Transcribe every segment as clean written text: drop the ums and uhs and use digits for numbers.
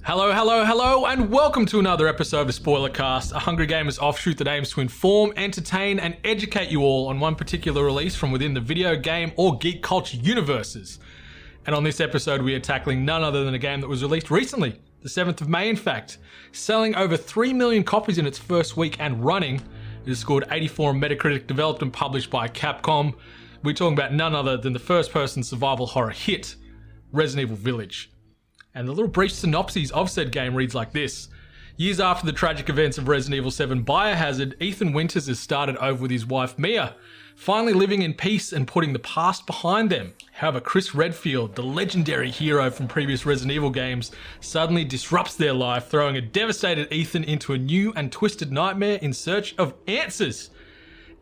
Hello, hello, hello, and welcome to another episode of SPOILERCAST, a Hungry Gamers offshoot that aims to inform, entertain, and educate you all on one particular release from within the video game or geek culture universes. And on this episode, we are tackling none other than a game that was released recently, the 7th of May in fact, selling over 3 million copies in its first week and running. It has scored 84 on Metacritic, developed and published by Capcom. We're talking about none other than the first-person survival horror hit, Resident Evil Village. And the little brief synopsis of said game reads like this. Years after the tragic events of Resident Evil 7 Biohazard, Ethan Winters has started over with his wife Mia, finally living in peace and putting the past behind them. However, Chris Redfield, the legendary hero from previous Resident Evil games, suddenly disrupts their life, throwing a devastated Ethan into a new and twisted nightmare in search of answers.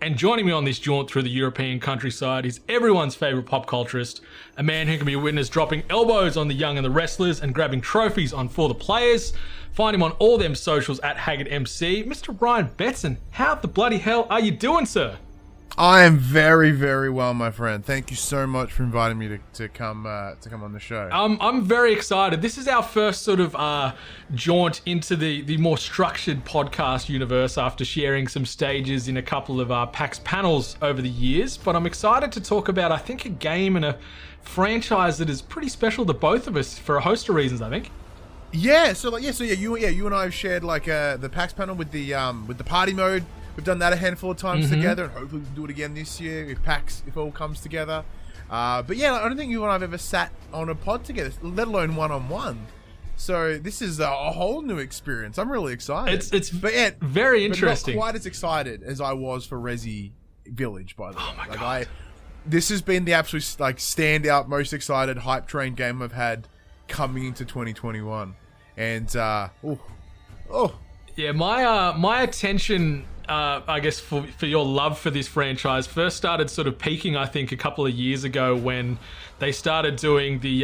And joining me on this jaunt through the European countryside is everyone's favourite popculturist, a man who can be witnessed dropping elbows on the young and the restless and grabbing trophies on for the players. Find him on all them socials at HaggettMC. Mr. Ryan Betson, how the bloody hell are you doing, sir? I am very, very well, my friend. Thank you so much for inviting me to come on the show. I'm very excited. This is our first sort of jaunt into the more structured podcast universe after sharing some stages in a couple of PAX panels over the years. But I'm excited to talk about, I think, a game and a franchise that is pretty special to both of us for a host of reasons, I think. Yeah. You and I have shared like the PAX panel with the party mode. We've done that a handful of times together, and hopefully we can do it again this year if it all comes together. But yeah, I don't think you and I have ever sat on a pod together, let alone one-on-one. So this is a whole new experience. I'm really excited. It's very interesting. But not quite as excited as I was for Resi Village, by the way. Oh my God. This has been the absolute standout, most excited hype train game I've had coming into 2021. And yeah, my attention, I guess, for your love for this franchise first started sort of peaking, I think, a couple of years ago when they started doing the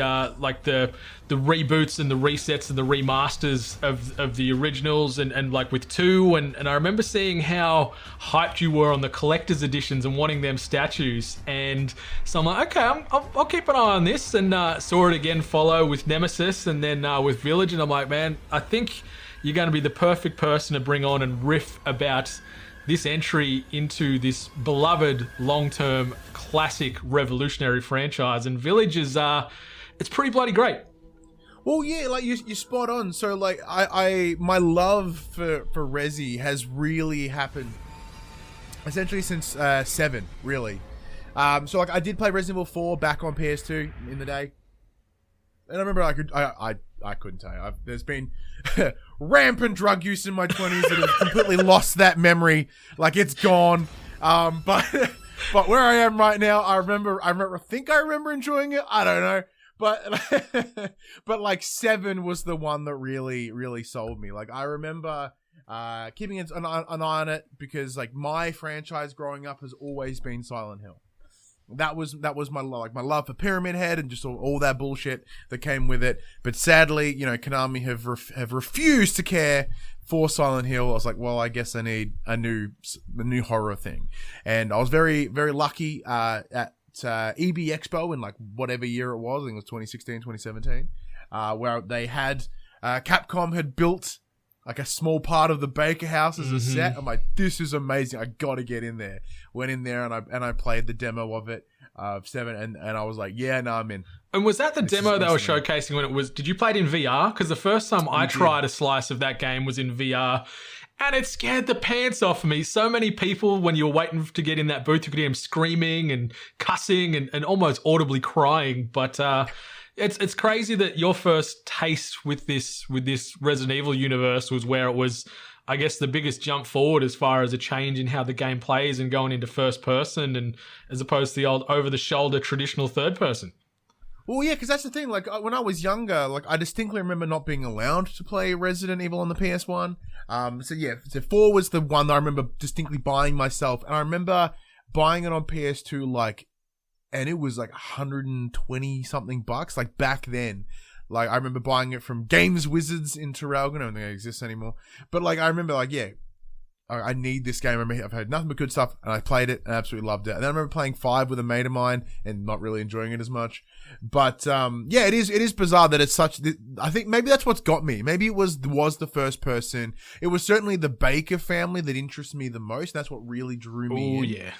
reboots and the resets and the remasters of the originals and like with 2 and I remember seeing how hyped you were on the collector's editions and wanting them statues, and so I'm like, okay, I'll keep an eye on this, and saw it again follow with Nemesis and then with Village, and I'm like, man, I think you're going to be the perfect person to bring on and riff about this entry into this beloved, long-term, classic, revolutionary franchise. And Village is, it's pretty bloody great. Well, yeah, like you're spot on. So, like, my love for Resi has really happened essentially since 7, really. So, like, I did play Resident Evil 4 back on PS2 in the day, and I remember I couldn't tell you. There's been rampant drug use in my 20s that have completely lost that memory. Like, it's gone. But where I am right now, I think I remember enjoying it. I don't know. But like 7 was the one that really, really sold me. Like, I remember keeping an eye on it because like my franchise growing up has always been Silent Hill. That was my love for Pyramid Head and just all that bullshit that came with it. But sadly, you know, Konami have refused to care for Silent Hill. I was like, well, I guess I need a new horror thing. And I was very, very lucky at EB Expo in like whatever year it was. I think it was 2016, 2017, where they had Capcom had built like a small part of the Baker House as a set. I'm like, this is amazing. I gotta get in there. Went in there and I played the demo of it, 7, and I was like, yeah, no, I'm in. And was that the demo they were showcasing when it was? Did you play it in VR? Because the first time I tried a slice of that game was in VR, and it scared the pants off me. So many people, when you were waiting to get in that booth, you could hear them screaming and cussing and almost audibly crying. But It's crazy that your first taste with this Resident Evil universe was where it was, I guess, the biggest jump forward as far as a change in how the game plays and going into first person, and as opposed to the old over-the-shoulder traditional third person. Well, yeah, because that's the thing. Like, when I was younger, like, I distinctly remember not being allowed to play Resident Evil on the PS1. So 4 was the one that I remember distinctly buying myself, and I remember buying it on PS2, like, and it was like 120 something bucks, like back then. Like, I remember buying it from Games Wizards in Traralgon. I don't think it exists anymore. But like, I remember like, yeah, I need this game. I've heard nothing but good stuff, and I played it and absolutely loved it. And then I remember playing 5 with a mate of mine and not really enjoying it as much. But yeah, it is bizarre that it's such. I think maybe that's what's got me. Maybe it was the first person. It was certainly the Baker family that interested me the most. That's what really drew me in. Oh yeah.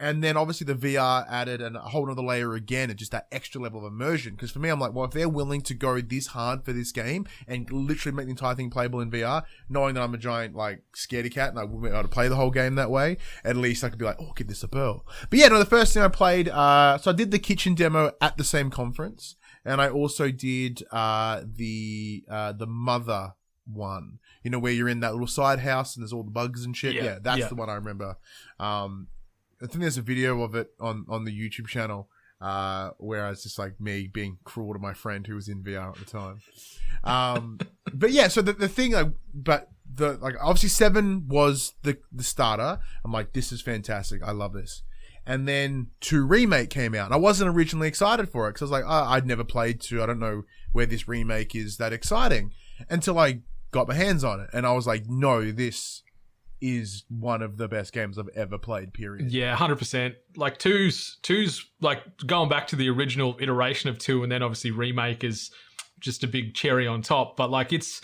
And then obviously the VR added a whole nother layer again, and just that extra level of immersion. Because for me, I'm like, well, if they're willing to go this hard for this game and literally make the entire thing playable in VR, knowing that I'm a giant like scaredy cat and I wouldn't be able to play the whole game that way, at least I could be like, oh, give this a whirl. But yeah, no, the first thing I played, so I did the kitchen demo at the same conference, and I also did the mother one. You know, where you're in that little side house and there's all the bugs and shit. Yeah, that's the one I remember. I think there's a video of it on the YouTube channel where it's just like me being cruel to my friend who was in VR at the time. But yeah, so the thing, obviously 7 was the starter. I'm like, this is fantastic. I love this. And then 2 Remake came out. And I wasn't originally excited for it because I was like, I'd never played 2. I don't know where this remake is that exciting until I got my hands on it. And I was like, no, this is one of the best games I've ever played, period. Yeah, 100%. Like 2's like going back to the original iteration of 2, and then obviously Remake is just a big cherry on top. But like it's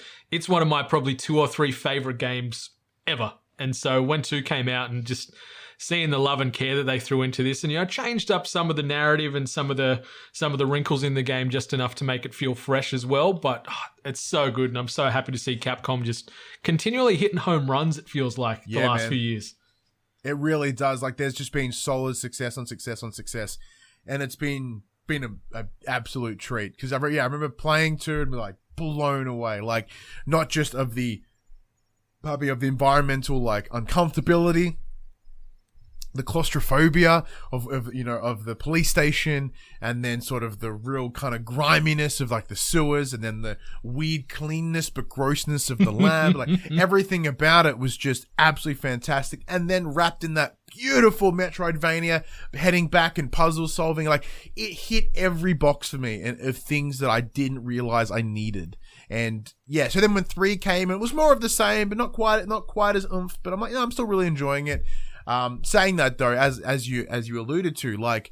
one of my probably 2 or 3 favorite games ever. And so when 2 came out and just seeing the love and care that they threw into this, and changed up some of the narrative and some of the wrinkles in the game just enough to make it feel fresh as well. But it's so good, and I'm so happy to see Capcom just continually hitting home runs. It feels like the last few years. It really does. Like there's just been solid success on success on success, and it's been an absolute treat. Because I remember playing 2 and be like blown away. Like not just of the environmental like uncomfortability, the claustrophobia of the police station, and then sort of the real kind of griminess of like the sewers, and then the weird cleanness but grossness of the lab. Like everything about it was just absolutely fantastic. And then wrapped in that beautiful Metroidvania, heading back and puzzle solving, like it hit every box for me and of things that I didn't realize I needed. And yeah, so then when 3 came, it was more of the same, but not quite as oomph. But I'm like, I'm still really enjoying it. Saying that though, as you alluded to, like,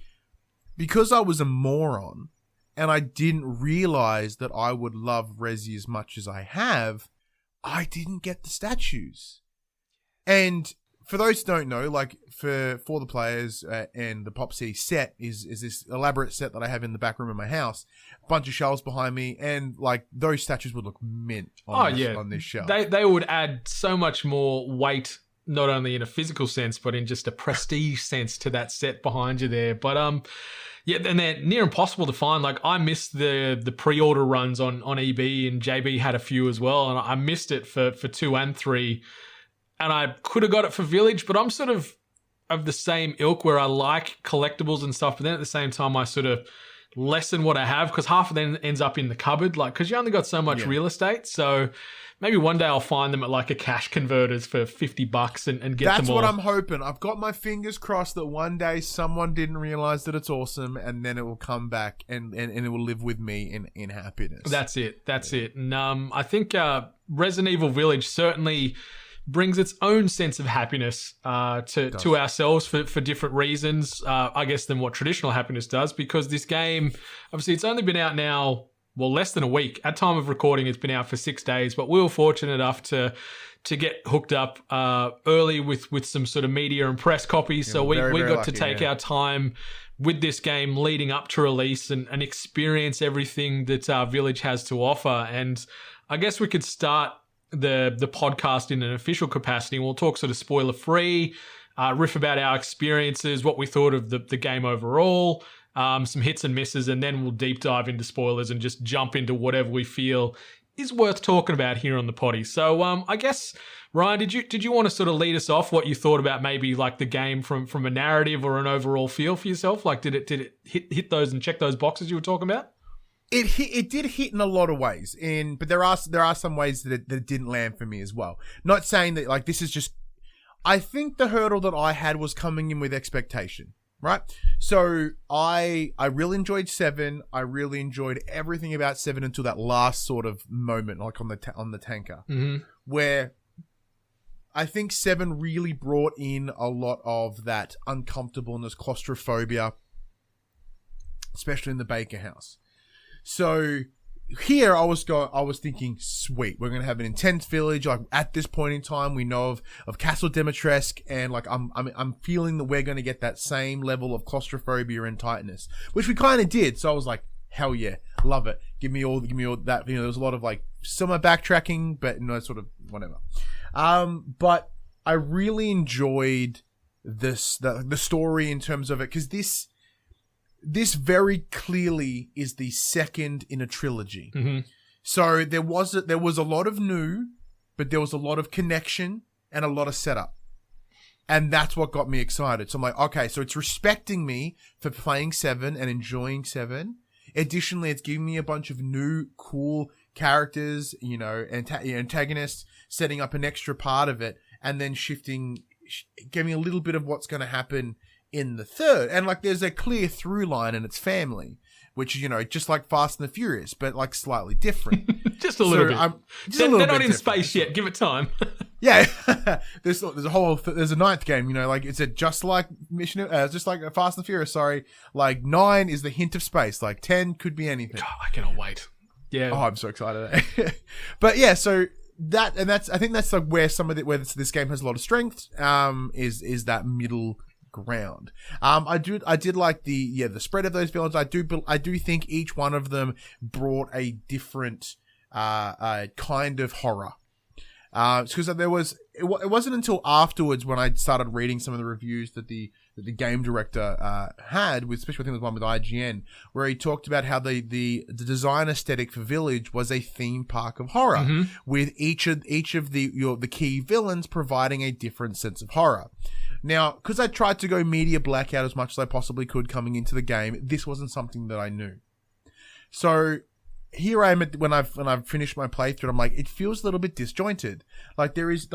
because I was a moron and I didn't realize that I would love Resi as much as I have, I didn't get the statues. And for those who don't know, like for the players and the Pop C set is this elaborate set that I have in the back room of my house, a bunch of shelves behind me, and like those statues would look mint on this shelf. They would add so much more weight, not only in a physical sense, but in just a prestige sense to that set behind you there. But yeah, and they're near impossible to find. Like I missed the pre-order runs on EB, and JB had a few as well, and I missed it for 2 and 3. And I could have got it for Village, but I'm sort of the same ilk where I like collectibles and stuff, but then at the same time I sort of lessen what I have because half of them ends up in the cupboard, like because you only got so much real estate. So maybe one day I'll find them at like a cash converters for $50 and get them all. That's what I'm hoping. I've got my fingers crossed that one day someone didn't realize that it's awesome, and then it will come back and it will live with me in happiness. That's it. And I think Resident Evil Village certainly brings its own sense of happiness to ourselves for different reasons, I guess, than what traditional happiness does. Because this game, obviously, it's only been out now, well, less than a week. At time of recording, it's been out for 6 days. But we were fortunate enough to get hooked up early with some sort of media and press copies. So we got lucky, to take our time with this game leading up to release and experience everything that Village has to offer. And I guess we could start the podcast in an official capacity. We'll talk sort of spoiler free, riff about our experiences, what we thought of the game overall, some hits and misses, and then we'll deep dive into spoilers and just jump into whatever we feel is worth talking about here on the potty. So I guess, Ryan, did you want to sort of lead us off what you thought about maybe like the game from a narrative or an overall feel for yourself? Like did it hit those and check those boxes you were talking about? It did hit in a lot of ways, but there are some ways that it didn't land for me as well. Not saying that like this is just. I think the hurdle that I had was coming in with expectation, right? So I really enjoyed 7. I really enjoyed everything about 7 until that last sort of moment, like on the tanker, where I think 7 really brought in a lot of that uncomfortableness, claustrophobia, especially in the Baker house. So here I was thinking, sweet, we're gonna have an intense village. Like at this point in time, we know of Castle Dimitrescu, and like I'm feeling that we're gonna get that same level of claustrophobia and tightness, which we kind of did. So I was like, hell yeah, love it. Give me all that. You know, there's a lot of like summer backtracking, but sort of whatever. But I really enjoyed the story in terms of it, because this very clearly is the second in a trilogy. Mm-hmm. So there was a lot of new, but there was a lot of connection and a lot of setup. And that's what got me excited. So I'm like, okay, so it's respecting me for playing 7 and enjoying 7. Additionally, it's giving me a bunch of new, cool characters, antagonists, setting up an extra part of it, and then giving a little bit of what's going to happen in the third. And like, there's a clear through line, and it's family, which is, just like Fast and the Furious, but like slightly different. Just a little bit. They're not in space yet. Give it time. Yeah. there's a 9th game, like it's just like just like Fast and the Furious. Sorry, like 9 is the hint of space. Like 10 could be anything. God, I cannot wait. Yeah. Oh, I'm so excited. But yeah, so I think that's like where this game has a lot of strength. Is that middle ground. I did like the spread of those villains. I do think each one of them brought a different kind of horror. Because it wasn't until afterwards when I started reading some of the reviews that the game director had, especially I think it was one with IGN, where he talked about how the design aesthetic for Village was a theme park of horror, mm-hmm. with each of the key villains providing a different sense of horror. Now, because I tried to go media blackout as much as I possibly could coming into the game, this wasn't something that I knew. So here I am when I've finished my playthrough, I'm like, it feels a little bit disjointed. Like there's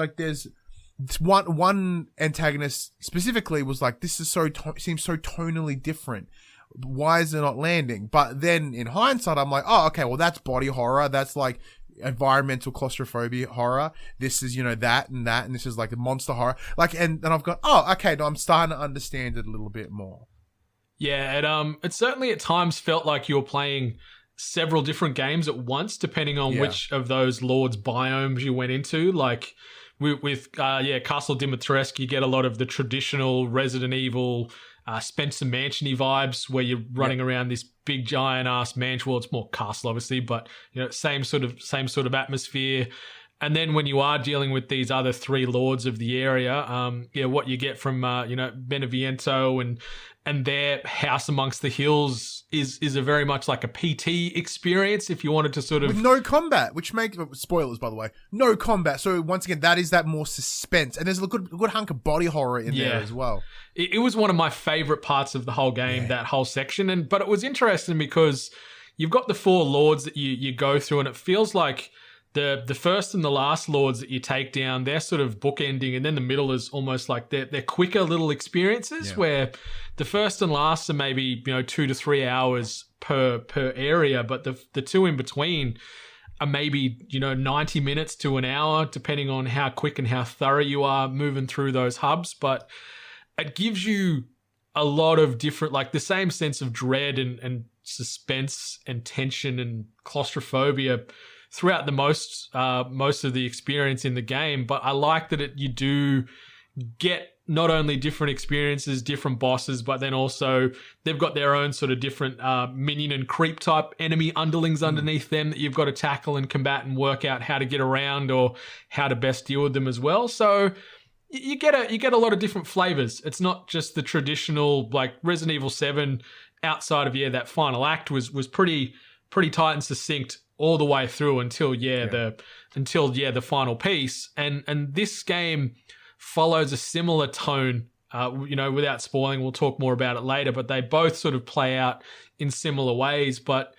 one antagonist specifically was like, this is seems so tonally different. Why is it not landing? But then in hindsight, I'm like, oh, okay, well that's body horror. That's like environmental claustrophobia horror. This is, that, and this is like the monster horror. Like, and I've got, oh, okay, no, I'm starting to understand it a little bit more. Yeah, it certainly at times felt like you were playing several different games at once, depending on which of those lords' biomes you went into. Like with Castle Dimitrescu, you get a lot of the traditional Resident Evil Spencer Mansion-y vibes, where you're running around this big giant ass mansion. Well, it's more castle obviously, but same sort of atmosphere. And then when you are dealing with these other 3 lords of the area, what you get from Beneviento and their house amongst the hills is a very much like a PT experience, if you wanted to sort of... With no combat, which makes... Spoilers, by the way. No combat. So once again, that is that more suspense. And there's a good hunk of body horror in there as well. It was one of my favorite parts of the whole game, that whole section. But it was interesting because you've got the 4 lords that you go through, and it feels like the first and the last lords that you take down, they're sort of bookending, and then the middle is almost like they're quicker little experiences, where the first and last are maybe 2 to 3 hours per area, but the 2 in between are maybe 90 minutes to an hour, depending on how quick and how thorough you are moving through those hubs. But it gives you a lot of different, like the same sense of dread and suspense and tension and claustrophobia throughout the most of the experience in the game. But I like that you do get not only different experiences, different bosses, but then also they've got their own sort of different minion and creep type enemy underlings underneath them that you've got to tackle and combat and work out how to get around or how to best deal with them as well. So you get a lot of different flavors. It's not just the traditional, like Resident Evil 7 outside of that final act was pretty tight and succinct all the way through until the final piece. And this game follows a similar tone, without spoiling. We'll talk more about it later, but they both sort of play out in similar ways. But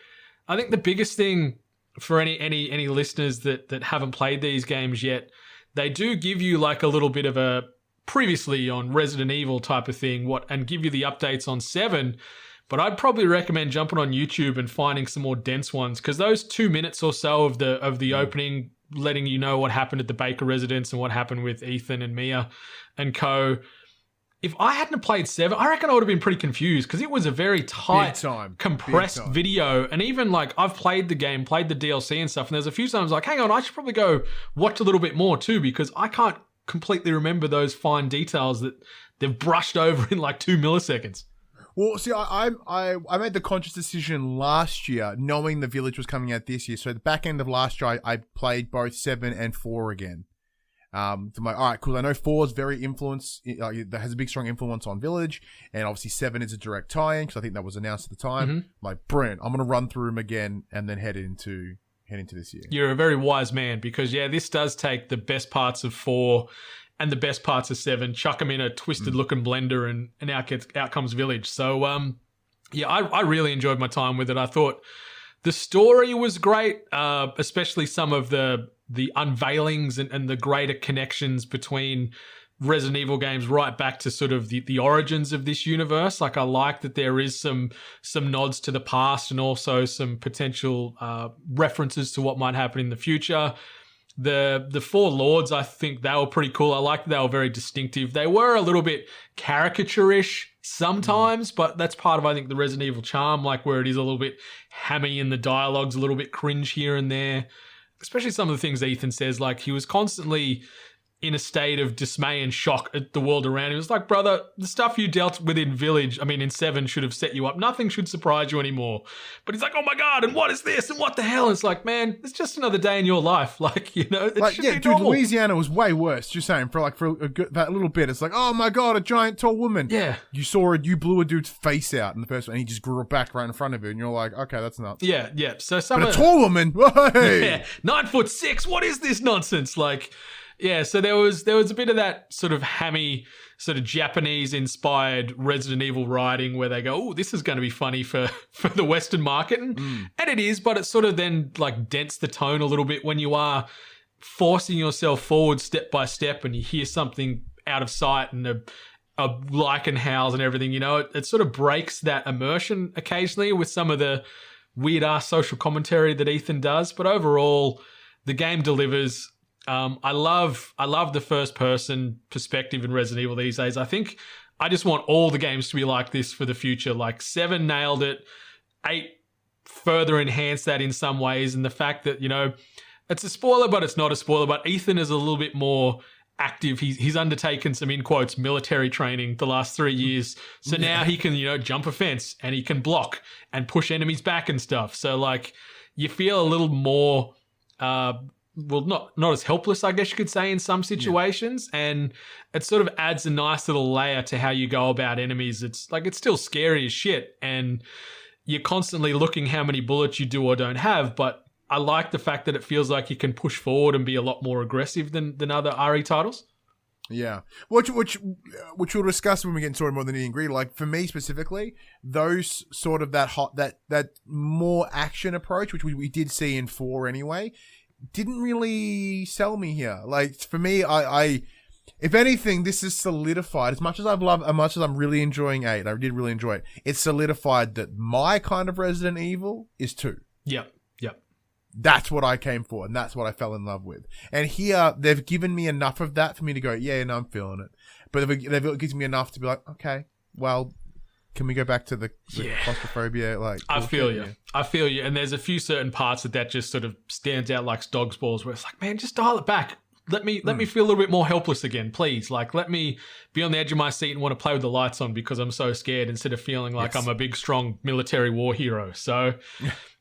I think the biggest thing for any listeners that haven't played these games yet, they do give you like a little bit of a previously on Resident Evil type of thing, and give you the updates on 7. But I'd probably recommend jumping on YouTube and finding some more dense ones, because those 2 minutes or so of the opening letting you know what happened at the Baker residence and what happened with Ethan and Mia and co. If I hadn't have played 7, I reckon I would have been pretty confused because it was a very tight, compressed video. And even like I've played the game, played the DLC and stuff, and there's a few times like, hang on, I should probably go watch a little bit more too because I can't completely remember those fine details that they've brushed over in like 2 milliseconds. Well, see, I made the conscious decision last year, knowing the Village was coming out this year. So at the back end of last year, I played both 7 and 4 again. So I'm like, all right, cool. I know 4 is very that has a big, strong influence on Village, and obviously 7 is a direct tie-in because I think that was announced at the time. Mm-hmm. Like, brilliant. I'm gonna run through them again and then head into this year. You're a very wise man because this does take the best parts of 4 and the best parts of 7, chuck them in a twisted-looking blender, and out comes Village. So, I really enjoyed my time with it. I thought the story was great, especially some of the unveilings and the greater connections between Resident Evil games right back to sort of the origins of this universe. Like, I like that there is some nods to the past and also some potential references to what might happen in the future. The 4 lords, I think they were pretty cool. I liked that they were very distinctive. They were a little bit caricature-ish sometimes, but that's part of, I think, the Resident Evil charm, like where it is a little bit hammy and the dialogue's a little bit cringe here and there. Especially some of the things Ethan says, like he was constantly in a state of dismay and shock at the world around him. It was like, brother, the stuff you dealt with in Village, in 7 should have set you up. Nothing should surprise you anymore. But he's like, oh my God, and what is this? And what the hell? And it's like, man, it's just another day in your life. Like, it should be normal. Louisiana was way worse, just saying, for that little bit. It's like, oh my God, a giant tall woman. Yeah. You blew a dude's face out in the first one, and he just grew it back right in front of you, and you're like, okay, that's nuts. Yeah. So a tall woman, hey! Yeah, 9'6", what is this nonsense? Like, yeah, so there was a bit of that sort of hammy, sort of Japanese-inspired Resident Evil writing where they go, oh, this is going to be funny for the Western market. And it is, but it sort of then like dents the tone a little bit when you are forcing yourself forward step by step and you hear something out of sight and a lichen howls and everything, it sort of breaks that immersion occasionally with some of the weird-ass social commentary that Ethan does. But overall, the game delivers. I love the first person perspective in Resident Evil these days. I think I just want all the games to be like this for the future. Like 7 nailed it, 8 further enhanced that in some ways, and the fact that it's a spoiler but it's not a spoiler, but Ethan is a little bit more active. He's undertaken some, in quotes, military training the last 3 years, so now he can jump a fence and he can block and push enemies back and stuff. So like you feel a little more not as helpless, I guess you could say, in some situations. And it sort of adds a nice little layer to how you go about enemies. It's still scary as shit. And you're constantly looking how many bullets you do or don't have. But I like the fact that it feels like you can push forward and be a lot more aggressive than other RE titles. Yeah, which we'll discuss when we get into it more than nitty-gritty. Like for me specifically, those sort of that more action approach, which we did see in 4 anyway, didn't really sell me here. Like for me, I if anything, this is solidified. As much as I'm really enjoying 8, I did really enjoy it. It's solidified that my kind of Resident Evil is 2. Yep. That's what I came for, and that's what I fell in love with. And here, they've given me enough of that for me to go, yeah, no, I'm feeling it. But they've given me enough to be like, okay, well, can we go back to the claustrophobia? Like, I feel you. And there's a few certain parts that just sort of stands out like dog's balls, where it's like, man, just dial it back. Let me feel a little bit more helpless again, please. Like, let me be on the edge of my seat and want to play with the lights on because I'm so scared, instead of feeling like I'm a big, strong military war hero. So,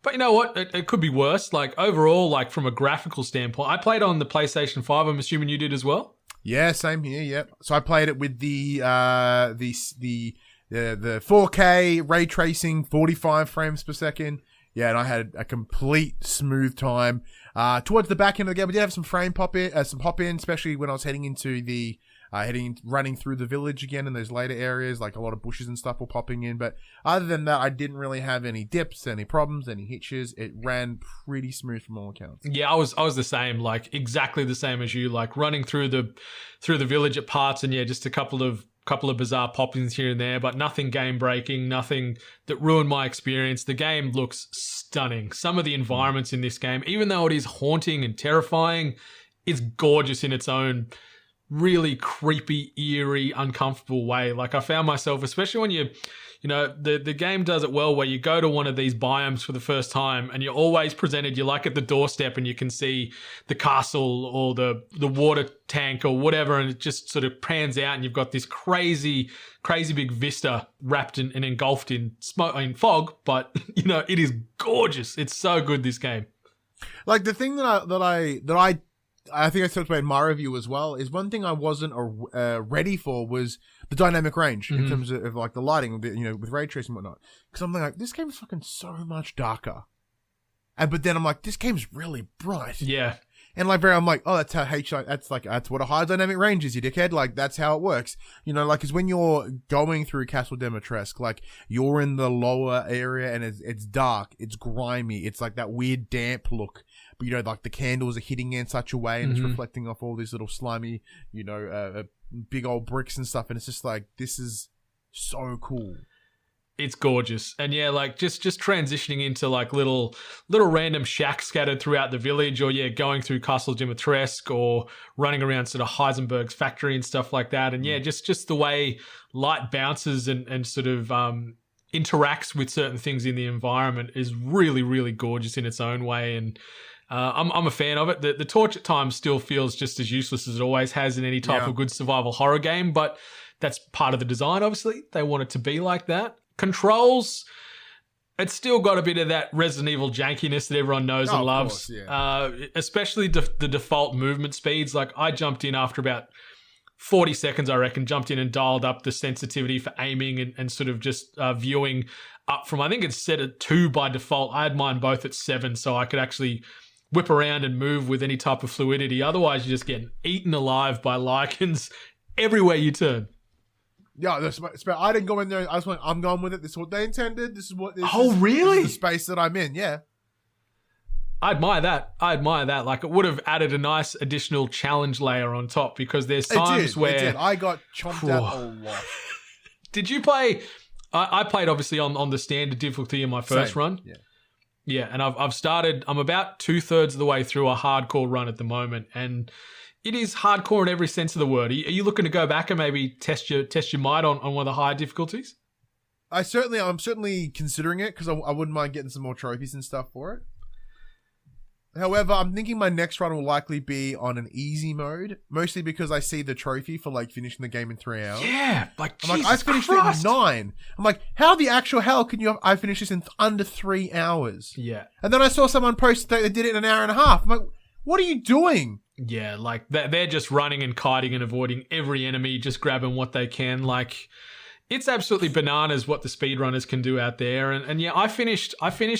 but you know what? It could be worse. Like overall, like from a graphical standpoint, I played on the PlayStation 5. I'm assuming you did as well. Yeah, same here. Yep. So I played it with the 4K ray tracing, 45 frames per second. Yeah, and I had a complete smooth time. Towards the back end of the game, we did have some pop in, especially when I was heading into the running through the village again in those later areas, like a lot of bushes and stuff were popping in. But other than that, I didn't really have any dips, any problems, any hitches. It ran pretty smooth from all accounts. Yeah, I was the same, like exactly the same as you, like running through the village at parts, and yeah, just a couple of couple of bizarre pop-ins here and there, but nothing game-breaking, nothing that ruined my experience. The game looks stunning. Some of the environments in this game, even though it is haunting and terrifying, it's gorgeous in its own really creepy, eerie, uncomfortable way. Like I found myself, especially when the game does it well where you go to one of these biomes for the first time and you're always presented, you're like at the doorstep and you can see the castle or the water tank or whatever, and it just sort of pans out and you've got this crazy big vista wrapped and engulfed in smoke, in fog, but it is gorgeous. It's so good, this game. Like the thing that I think I talked about in my review as well is one thing I wasn't ready for was the dynamic range in terms of like the lighting, with ray tracing and whatnot. Because I'm like, this game is fucking so much darker, but then I'm like, this game's really bright. Yeah. And like I'm like, oh, that's how that's what a high dynamic range is, you dickhead. Like that's how it works. Because when you're going through Castle Dimitrescu, like you're in the lower area and it's dark, it's grimy, it's like that weird damp look. But like the candles are hitting in such a way and it's reflecting off all these little slimy, big old bricks and stuff. And it's just like, this is so cool. It's gorgeous. And yeah, like just transitioning into like little random shacks scattered throughout the village, or going through Castle Dimitrescu, or running around sort of Heisenberg's factory and stuff like that. And yeah, just the way light bounces and sort of interacts with certain things in the environment is really, really gorgeous in its own way. And I'm a fan of it. The torch at times still feels just as useless as it always has in any type of good survival horror game, but that's part of the design, obviously. They want it to be like that. Controls, it's still got a bit of that Resident Evil jankiness that everyone knows and loves. Course, yeah. Especially the default movement speeds. Like I jumped in after about 40 seconds, I reckon, jumped in and dialed up the sensitivity for aiming and sort of just viewing up from, I think it's set at 2 by default. I had mine both at 7, so I could actually whip around and move with any type of fluidity. Otherwise, you're just getting eaten alive by lichens everywhere you turn. Yeah, I didn't go in there. I just went, I'm going with it. This is what they intended. This is what this really? This is the space that I'm in, yeah. I admire that. Like, it would have added a nice additional challenge layer on top, because there's times where... It did. I got chomped at a lot. Did you play... I played, obviously, on the standard difficulty in my first run. Yeah. Yeah, and I've started... I'm about 2/3 of the way through a hardcore run at the moment, and it is hardcore in every sense of the word. Are you looking to go back and maybe test your might on one of the higher difficulties? I'm certainly considering it, because I wouldn't mind getting some more trophies and stuff for it. However, I'm thinking my next run will likely be on an easy mode, mostly because I see the trophy for like finishing the game in 3 hours. Yeah, like I'm I finished it in 9. I'm like, how the actual hell can I finish this in under 3 hours? Yeah. And then I saw someone post that they did it in an hour and a half. I'm like, what are you doing? Yeah, like they're just running and kiting and avoiding every enemy, just grabbing what they can. Like, it's absolutely bananas what the speedrunners can do out there. And yeah, I finished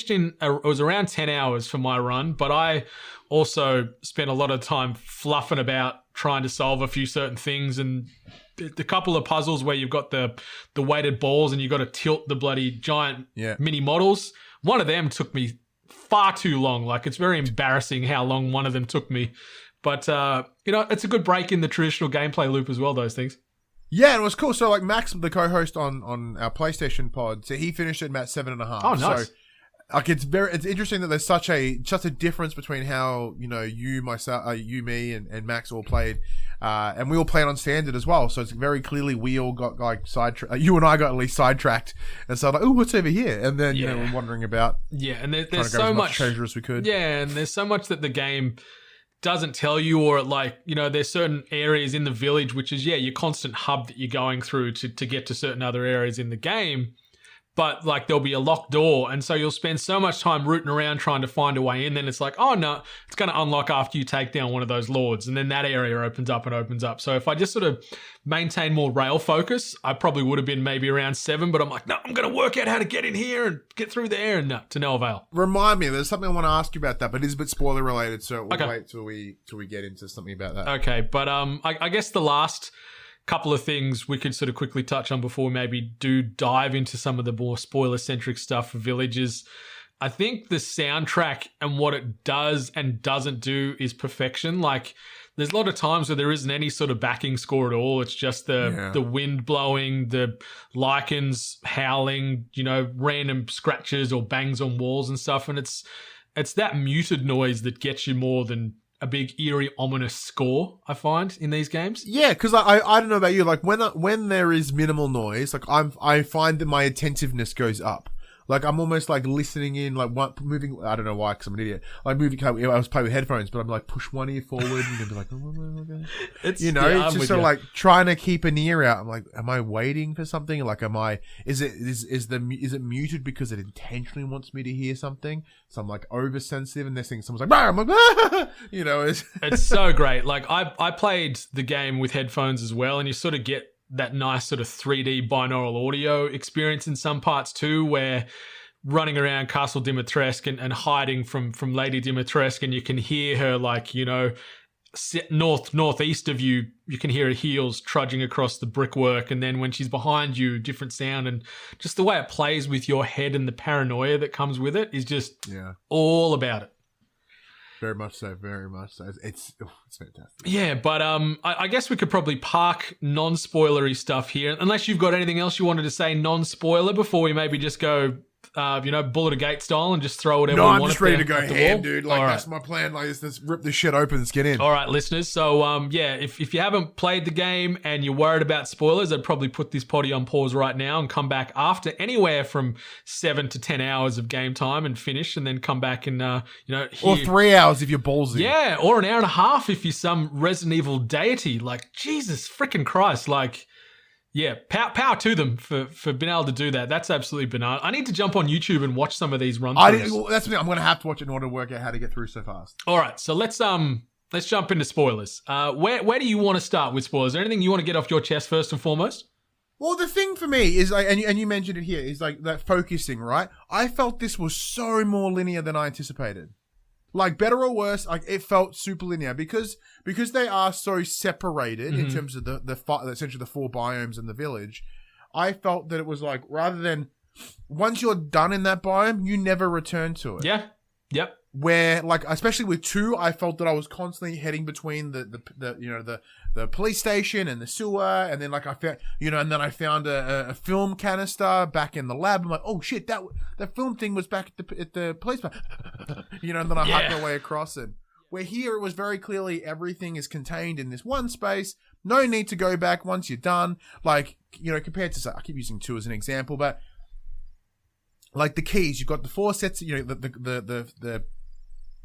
in, it was around 10 hours for my run, but I also spent a lot of time fluffing about trying to solve a few certain things. And the couple of puzzles where you've got the weighted balls and you've got to tilt the bloody giant mini models, one of them took me far too long. Like, it's very embarrassing how long one of them took me. But, it's a good break in the traditional gameplay loop as well, those things. Yeah, it was cool. So, like, Max, the co-host on our PlayStation pod, so he finished it in about 7.5. Oh, nice. So, like, it's interesting that there's such a difference between how, you, myself, you, me, and Max all played, and we all played on standard as well. So it's very clearly we all got, like, sidetracked. You and I got at least sidetracked. And so, like, oh, what's over here? And then, we're wandering about. Yeah, and there's so much treasure as we could. Yeah, and there's so much that the game doesn't tell you, or like, there's certain areas in the village, which is, your constant hub that you're going through to get to certain other areas in the game. But like, there'll be a locked door. And so you'll spend so much time rooting around trying to find a way in. Then it's like, oh no, it's going to unlock after you take down one of those lords. And then that area opens up. So if I just sort of maintain more rail focus, I probably would have been maybe around 7, but I'm like, no, I'm going to work out how to get in here and get through there, and no, to no avail. Remind me, there's something I want to ask you about that, but it is a bit spoiler related. So we'll wait till we get into something about that. Okay. But, I guess the last couple of things we could sort of quickly touch on before we maybe do dive into some of the more spoiler-centric stuff for Villages. I think the soundtrack and what it does and doesn't do is perfection. Like, there's a lot of times where there isn't any sort of backing score at all. It's just the wind blowing, the lichens howling, random scratches or bangs on walls and stuff. And it's that muted noise that gets you more than a big eerie, ominous score, I find, in these games. Yeah, because I don't know about you, like when there is minimal noise, like I find that my attentiveness goes up. Like I'm almost like listening in, like moving. I don't know why, because I'm an idiot. Like moving. I was playing with headphones, but I'm like push one ear forward and then be like, okay. It's just sort of like trying to keep an ear out. I'm like, am I waiting for something? Like, is it muted because it intentionally wants me to hear something? So I'm like oversensitive, and this thing, someone's like, I'm like, it's so great. Like I played the game with headphones as well, and you sort of get that nice sort of 3D binaural audio experience in some parts too, where running around Castle Dimitrescu and hiding from Lady Dimitrescu, and you can hear her like, northeast of you, you can hear her heels trudging across the brickwork, and then when she's behind you, different sound, and just the way it plays with your head and the paranoia that comes with it is just all about it. Very much so, very much so. It's fantastic. Yeah, but I guess we could probably park non-spoilery stuff here, unless you've got anything else you wanted to say non-spoiler before we maybe just go, bullet a gate style and just throw whatever we want. No, I'm just ready to go ham, dude. Like, that's my plan. Like, let's rip this shit open. Let's get in. All right, listeners. So, if you haven't played the game and you're worried about spoilers, I'd probably put this potty on pause right now and come back after anywhere from 7 to 10 hours of game time and finish, and then come back and, or 3 hours if you're ballsy. Yeah, or an hour and a half if you're some Resident Evil deity. Like, Jesus freaking Christ. Like, yeah, power to them for being able to do that. That's absolutely banana. I need to jump on YouTube and watch some of these run-throughs. That's me. I'm going to have to watch it in order to work out how to get through so fast. All right, so let's jump into spoilers. Where do you want to start with spoilers? Is there anything you want to get off your chest first and foremost? Well, the thing for me is like, and you mentioned it here, is like that focusing, right? I felt this was so more linear than I anticipated. Like, better or worse, like it felt super linear because they are so separated in terms of essentially the 4 biomes in the village. I felt that it was like, rather than once you're done in that biome, you never return to it. Yeah. Yep. Where, like, especially with 2, I felt that I was constantly heading between the police station and the sewer, and then like I found, and then I found a film canister back in the lab. I'm like, oh shit, that film thing was back at the police, and then I hiked my way across it. Where here it was very clearly everything is contained in this one space. No need to go back once you're done. Like, compared to, I keep using 2 as an example, but like the keys, you've got the 4 sets,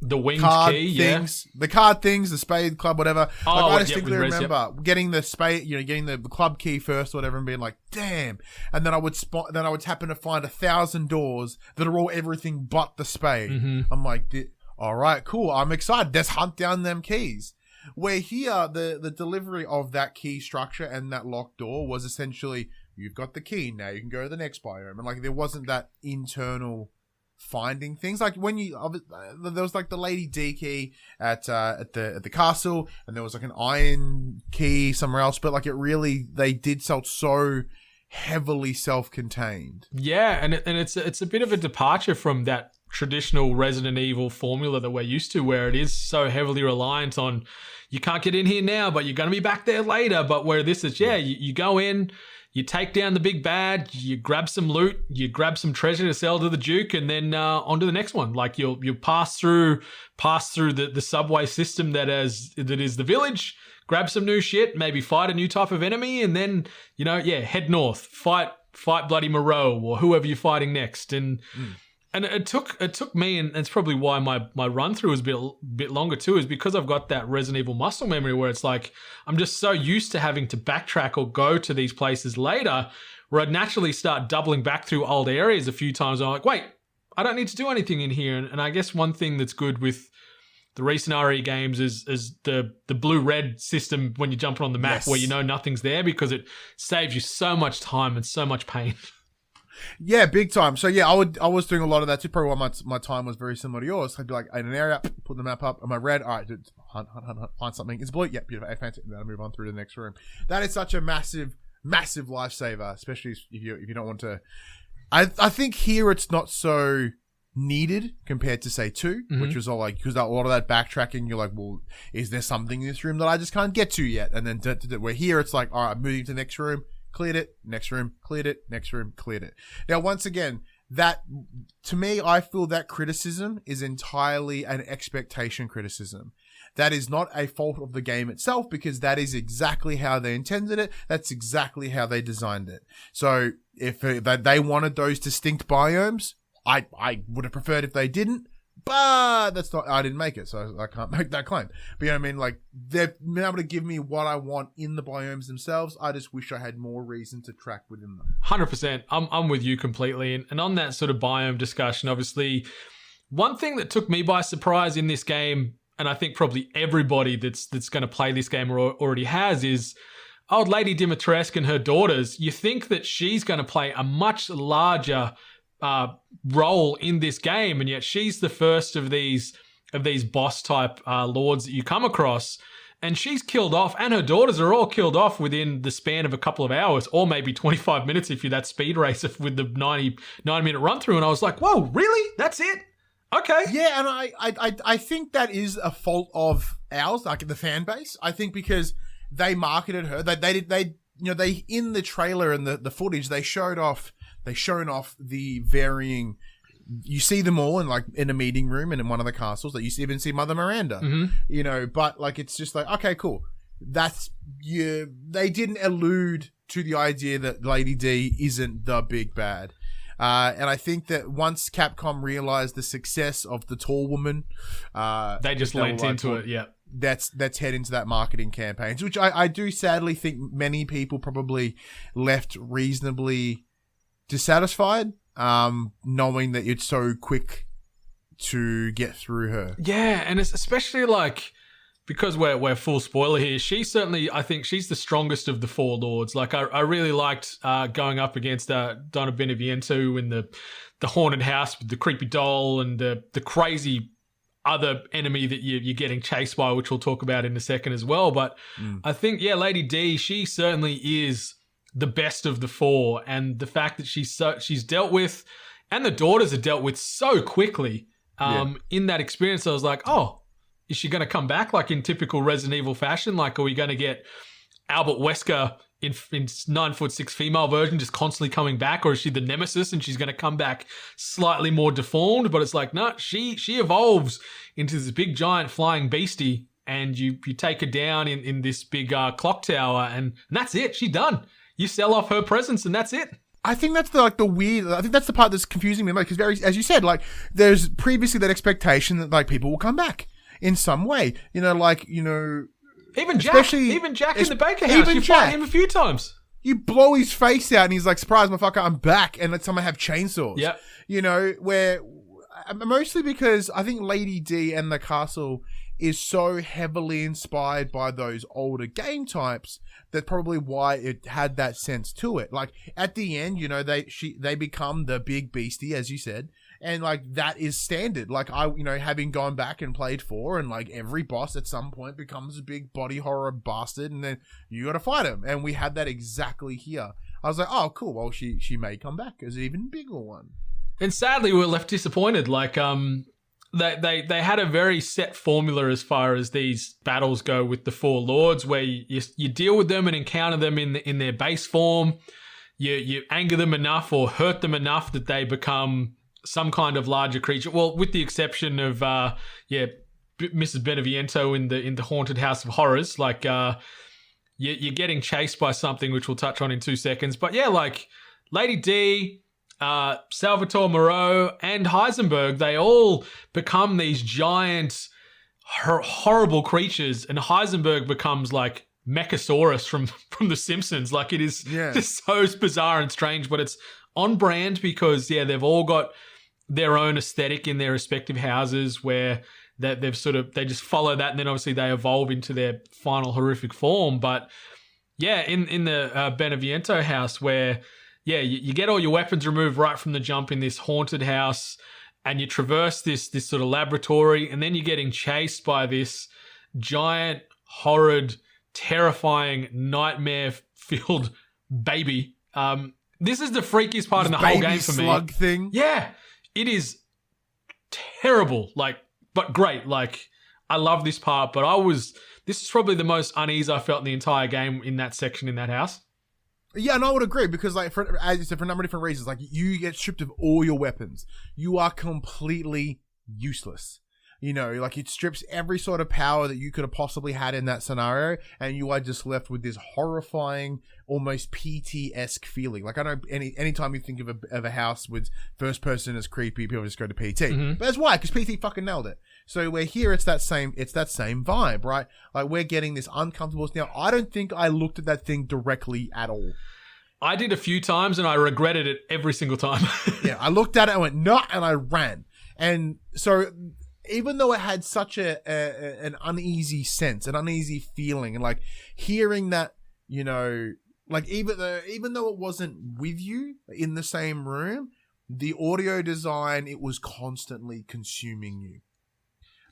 the winged card key, things, the card things, the spade club, whatever. Oh, I distinctly remember getting the spade, getting the club key first, or whatever, and being like, "Damn!" And then I would happen to find 1,000 doors that are all everything but the spade. I'm like, "All right, cool. I'm excited. Let's hunt down them keys." Where here, the delivery of that key structure and that locked door was essentially, you've got the key, now you can go to the next biome, and like there wasn't that internal finding things. Like when there was like the Lady D key at the castle, and there was like an iron key somewhere else, but like they did sell so heavily self-contained. Yeah, and it's a bit of a departure from that traditional Resident Evil formula that we're used to, where it is so heavily reliant on, you can't get in here now, but you're going to be back there later. But where this is, you go in, you take down the big bad, you grab some loot, you grab some treasure to sell to the Duke, and then on to the next one. Like you'll pass through the subway system that is the village, grab some new shit, maybe fight a new type of enemy, and then head north, fight bloody Moreau or whoever you're fighting next. And it took me, and it's probably why my run through is a bit longer too, is because I've got that Resident Evil muscle memory where it's like I'm just so used to having to backtrack or go to these places later, where I'd naturally start doubling back through old areas a few times. I'm like, wait, I don't need to do anything in here. And I guess one thing that's good with the recent RE games is the blue-red system when you're jumping on the map, where nothing's there, because it saves you so much time and so much pain. Yeah, big time. So I was doing a lot of that too. Probably why my time was very similar to yours. I'd be like, in an area, put the map up. Am I red? All right, hunt, find something. It's blue. Yep, beautiful. Fancy. And then I move on through to the next room. That is such a massive, massive lifesaver, especially if you don't want to. I think here it's not so needed compared to say 2, which was all like, because a lot of that backtracking, you're like, well, is there something in this room that I just can't get to yet? And then we're here, it's like, all right, moving to the next room, cleared it, next room, cleared it, next room, cleared it. Now, once again, that, to me, I feel that criticism is entirely an expectation criticism. That is not a fault of the game itself, because that is exactly how they intended it. That's exactly how they designed it. So if they wanted those distinct biomes, I would have preferred if they didn't, but I didn't make it, so I can't make that claim. But you know what I mean? Like, they've been able to give me what I want in the biomes themselves. I just wish I had more reason to track within them. 100%. I'm with you completely. And on that sort of biome discussion, obviously, one thing that took me by surprise in this game, and I think probably everybody that's going to play this game already has, is old Lady Dimitrescu and her daughters. You think that she's going to play a much larger role in this game, and yet she's the first of these boss type lords that you come across, and she's killed off, and her daughters are all killed off within the span of a couple of hours, or maybe 25 minutes if you're that speed racer with the 90-minute run through. And I was like, whoa, really? That's it? Okay. Yeah, and I think that is a fault of ours, like the fan base. I think because they marketed her, they in the trailer and the footage, they shown off the varying. You see them all in a meeting room and in one of the castles. That you even see Mother Miranda. But like, it's just like, okay, cool. They didn't allude to the idea that Lady D isn't the big bad. And I think that once Capcom realized the success of the tall woman, they just leaned into it. Yeah. Let's head into that marketing campaigns, which I do sadly think many people probably left reasonably dissatisfied, knowing that it's so quick to get through her. Yeah, and it's especially like, because we're full spoiler here, I think she's the strongest of the 4 lords. Like, I really liked going up against Donna Beneviento in the haunted house with the creepy doll and the crazy other enemy that you're getting chased by, which we'll talk about in a second as well. But I think, yeah, Lady D, she certainly is the best of the 4, and the fact that she's dealt with, and the daughters are dealt with so quickly in that experience. I was like, oh, is she going to come back like in typical Resident Evil fashion? Like, are we going to get Albert Wesker in 9'6" female version just constantly coming back, or is she the nemesis and she's going to come back slightly more deformed? But it's like, no, she evolves into this big giant flying beastie, and you take her down in this big clock tower, and that's it. She's done. You sell off her presence, and that's it. I think that's the weird. I think that's the part that's confusing me, like, because as you said, like, there's previously that expectation that like people will come back in some way. Even Jack in the Baker House, you fight him a few times. You blow his face out, and he's like, "Surprise, motherfucker, I'm back!" And let someone have chainsaws. Yeah, where mostly because I think Lady D and the castle is so heavily inspired by those older game types. That's probably why it had that sense to it. Like, at the end, they become the big beastie, as you said, and like, that is standard. Like, having gone back and played 4, and like, every boss at some point becomes a big body horror bastard, and then you got to fight him. And we had that exactly here. I was like, oh, cool. Well, she may come back as an even bigger one. And sadly, we were left disappointed. Like, They had a very set formula as far as these battles go with the 4 lords, where you deal with them and encounter them in their base form. You anger them enough or hurt them enough that they become some kind of larger creature. Well, with the exception of Mrs. Beneviento in the haunted house of horrors. Like, you're getting chased by something, which we'll touch on in 2 seconds. But yeah, like Lady D, Salvatore Moreau, and Heisenberg, they all become these giant, horrible creatures, and Heisenberg becomes like Mechasaurus from The Simpsons. Like, it is just so bizarre and strange, but it's on brand because they've all got their own aesthetic in their respective houses, where they just follow that, and then obviously they evolve into their final horrific form. But yeah, in the Beneviento house, where you get all your weapons removed right from the jump in this haunted house, and you traverse this sort of laboratory, and then you're getting chased by this giant, horrid, terrifying, nightmare-filled baby. This is the freakiest part in the whole game for me. Slug thing. Yeah, it is terrible, like, but great. Like, I love this part, but this is probably the most unease I felt in the entire game in that section in that house. Yeah, and I would agree because, like, as you said, for a number of different reasons, like, you get stripped of all your weapons. You are completely useless. You know, like, it strips every sort of power that you could have possibly had in that scenario, and you are just left with this horrifying, almost PT-esque feeling. Like, I know anytime you think of a house with first person as creepy, people just go to PT. Mm-hmm. But that's why, because PT fucking nailed it. So we're here, it's that same vibe, right? Like, we're getting this uncomfortable. Now, I don't think I looked at that thing directly at all. I did a few times, and I regretted it every single time. Yeah, I looked at it, I went, no, and I ran. And so, even though it had such an uneasy sense, an uneasy feeling, and like hearing that, you know, like even though it wasn't with you in the same room, the audio design, it was constantly consuming you.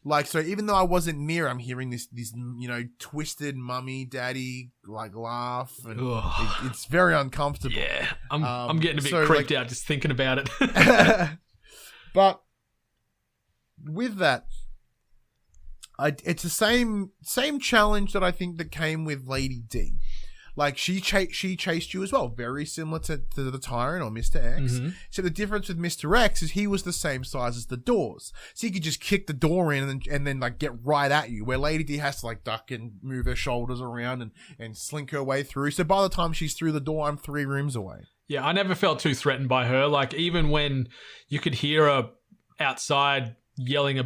Like, so even though I wasn't near, I'm hearing this, you know, twisted mummy daddy like laugh, and it's very uncomfortable. Yeah, I'm getting a bit creeped out just thinking about it. But with that, it's the same challenge that I think that came with Lady D. Like, she chased you as well, very similar to the Tyrant or Mr. X. Mm-hmm. So the difference with Mr. X is he was the same size as the doors, so you could just kick the door in and then like get right at you. Where Lady D has to like duck and move her shoulders around and slink her way through. So by the time she's through the door, I'm 3 rooms away. Yeah, I never felt too threatened by her. Like, even when you could hear her outside yelling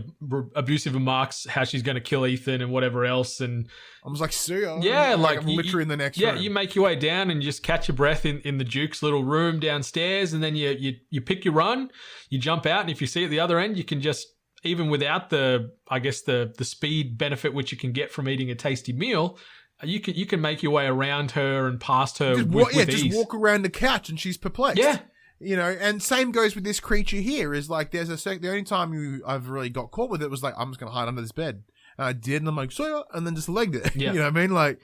abusive remarks, how she's going to kill Ethan and whatever else, and I was like, see ya. Yeah, like I'm literally in the next room. Yeah, you make your way down and you just catch your breath in the Duke's little room downstairs, and then you pick your run, you jump out, and if you see at the other end, you can just, even without the speed benefit which you can get from eating a tasty meal, you can make your way around her and past her with ease. Just walk around the couch and she's perplexed. Yeah. You know, and same goes with this creature here. Is like, there's the only time I've really got caught with it was like, I'm just gonna hide under this bed, and I did, and I'm like, so, and then just legged it. Yeah. You know what I mean? Like,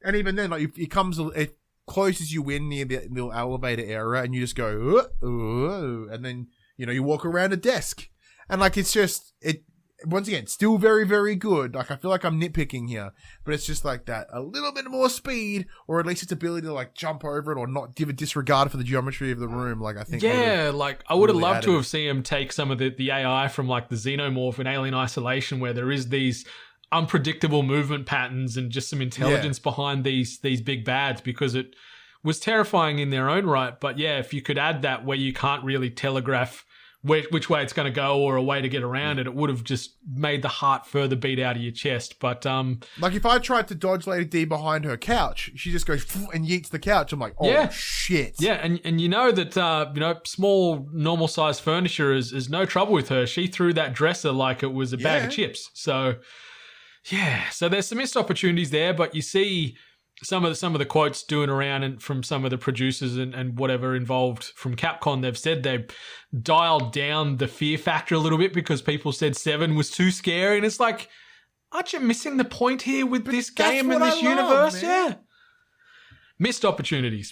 and even then, like, it closes you in near the little elevator area, and you just go, and then, you know, you walk around a desk, and like, it's just once again, still very, very good. Like, I feel like I'm nitpicking here, but it's just like that, a little bit more speed, or at least its ability to like jump over it or not give a disregard for the geometry of the room. Like, I think, like, I would have loved to have seen him take some of the AI from like the Xenomorph in Alien Isolation, where there is these unpredictable movement patterns and just some intelligence behind these big bads, because it was terrifying in their own right. But yeah, if you could add that where you can't really telegraph which way it's going to go or a way to get around it, it would have just made the heart further beat out of your chest. But like, if I tried to dodge Lady D behind her couch, she just goes and yeets the couch. I'm like, oh shit. Yeah, and you know that small normal sized furniture is no trouble with her. She threw that dresser like it was a bag of chips. So so there's some missed opportunities there, but you see some of the quotes doing around and from some of the producers and whatever involved from Capcom. They've said they've dialed down the fear factor a little bit because people said 7 was too scary, and it's like, aren't you missing the point here with this game and this universe? Yeah. Missed opportunities,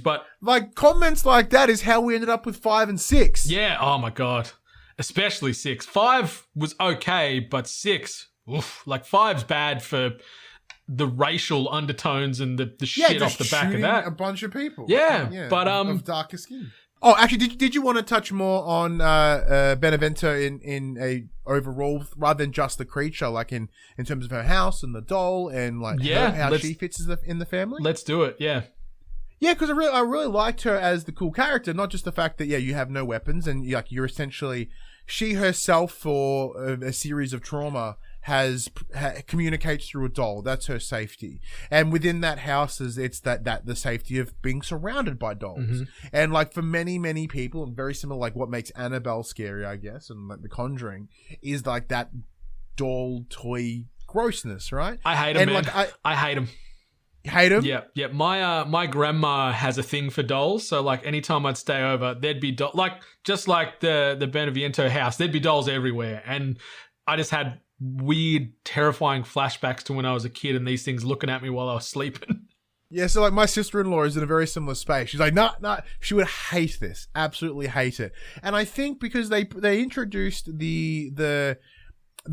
but like, comments like that is how we ended up with 5 and 6. Yeah, oh my god. Especially 6. 5 was okay, but 6, oof, like 5's bad for the racial undertones and the shit off the back of that. A bunch of people. But of darker skin. Oh, actually, did you want to touch more on Benevento in a overall, rather than just the creature, like in terms of her house and the doll and like how she fits in the family? Let's do it. Yeah. Yeah, because I really liked her as the cool character, not just the fact that you have no weapons and you're essentially, she herself for a series of trauma communicates through a doll. That's her safety, and within that house it's that the safety of being surrounded by dolls. Mm-hmm. And like, for many people, and very similar, like what makes Annabelle scary, I guess, and like The Conjuring, is like that doll toy grossness, right? I hate them, man. Like, I hate them. Hate them? Yeah. My grandma has a thing for dolls, so like anytime I'd stay over, there'd be just like the Benevento house, there'd be dolls everywhere, and I just had weird, terrifying flashbacks to when I was a kid and these things looking at me while I was sleeping. Yeah, so like my sister-in-law is in a very similar space. She's like, nah, she would hate this, absolutely hate it. And I think because they introduced the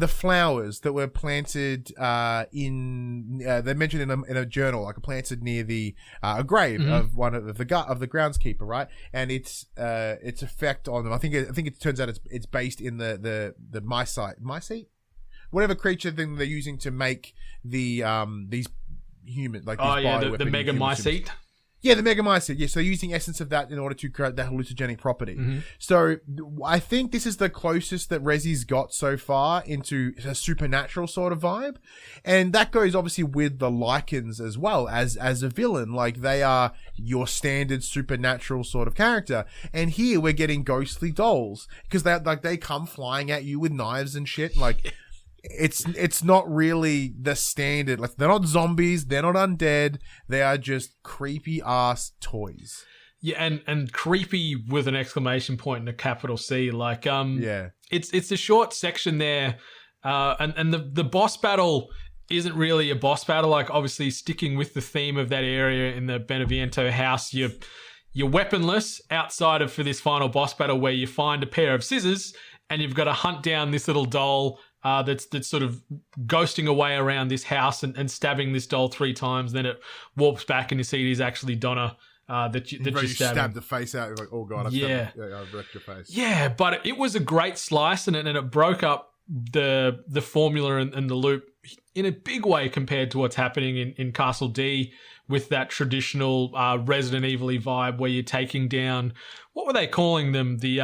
flowers that were planted they mentioned in a journal, like planted near the a grave of one of the groundskeeper, right? And its effect on them. I think it turns out it's based in the mycete, whatever creature thing they're using to make the these human, like these the mega mycete. Yeah, the mega mycete. Yeah, so using essence of that in order to create that hallucinogenic property. So I think this is the closest that Resi's got so far into a supernatural sort of vibe, and that goes obviously with the Lycans as well as a villain. Like they are your standard supernatural sort of character, and here we're getting ghostly dolls because they come flying at you with knives and shit. Like. It's not really the standard. Like they're not zombies, they're not undead. They are just creepy ass toys. Yeah, and creepy with an exclamation point and a capital C. Like it's a short section there, and the boss battle isn't really a boss battle. Like obviously sticking with the theme of that area in the Beneviento house, you're weaponless outside of for this final boss battle where you find a pair of scissors and you've got to hunt down this little doll. That's sort of ghosting away around this house and stabbing this doll 3 times. Then it warps back and you see it is actually Donna that you stabbed the face out. You're like, oh god, I've wrecked your face. Yeah, but it was a great slice and it broke up the formula and the loop in a big way compared to what's happening in Castle D with that traditional Resident Evil-y vibe where you're taking down, what were they calling them? The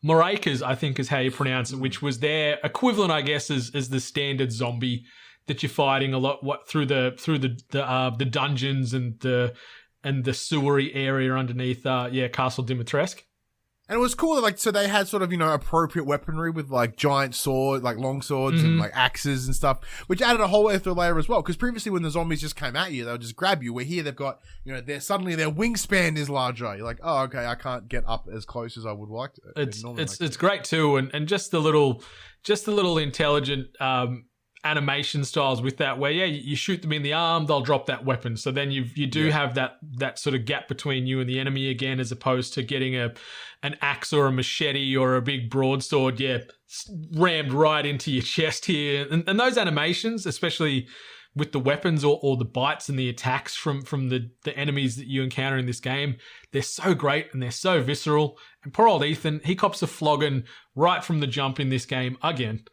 Maracas, I think is how you pronounce it, which was their equivalent, I guess, as the standard zombie that you're fighting a lot through the dungeons and the sewery area underneath Castle Dimitrescu. And it was cool, like, so they had sort of, appropriate weaponry with, like, giant swords, like, long swords and, like, axes and stuff, which added a whole extra layer as well. Because previously when the zombies just came at you, they would just grab you. Where here they've got, suddenly their wingspan is larger. You're like, oh, okay, I can't get up as close as I would like to. It's great too. And just the little intelligent, animation styles with that where you shoot them in the arm, they'll drop that weapon, so then you do have that sort of gap between you and the enemy again, as opposed to getting an axe or a machete or a big broadsword rammed right into your chest here. And those animations, especially with the weapons or the bites and the attacks from the enemies that you encounter in this game, they're so great and they're so visceral. And poor old Ethan, he cops a flogging right from the jump in this game again.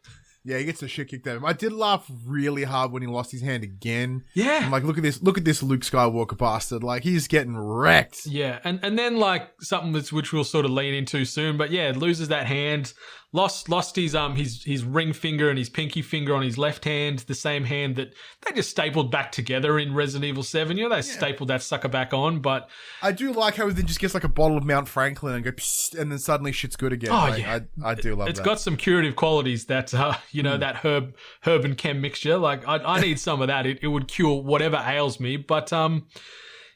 Yeah, he gets the shit kicked out of him. I did laugh really hard when he lost his hand again. Yeah. I'm like, look at this Luke Skywalker bastard. Like, he's getting wrecked. Yeah, and then, like, something which we'll sort of lean into soon, but yeah, loses that hand, lost his ring finger and his pinky finger on his left hand, the same hand that they just stapled back together in Resident Evil 7. They stapled that sucker back on, but... I do like how he then just gets, like, a bottle of Mount Franklin and go, psst, and then suddenly shit's good again. Oh, yeah. I do love that. It's got some curative qualities that, that herb and chem mixture. Like, I need some of that. It would cure whatever ails me, but... the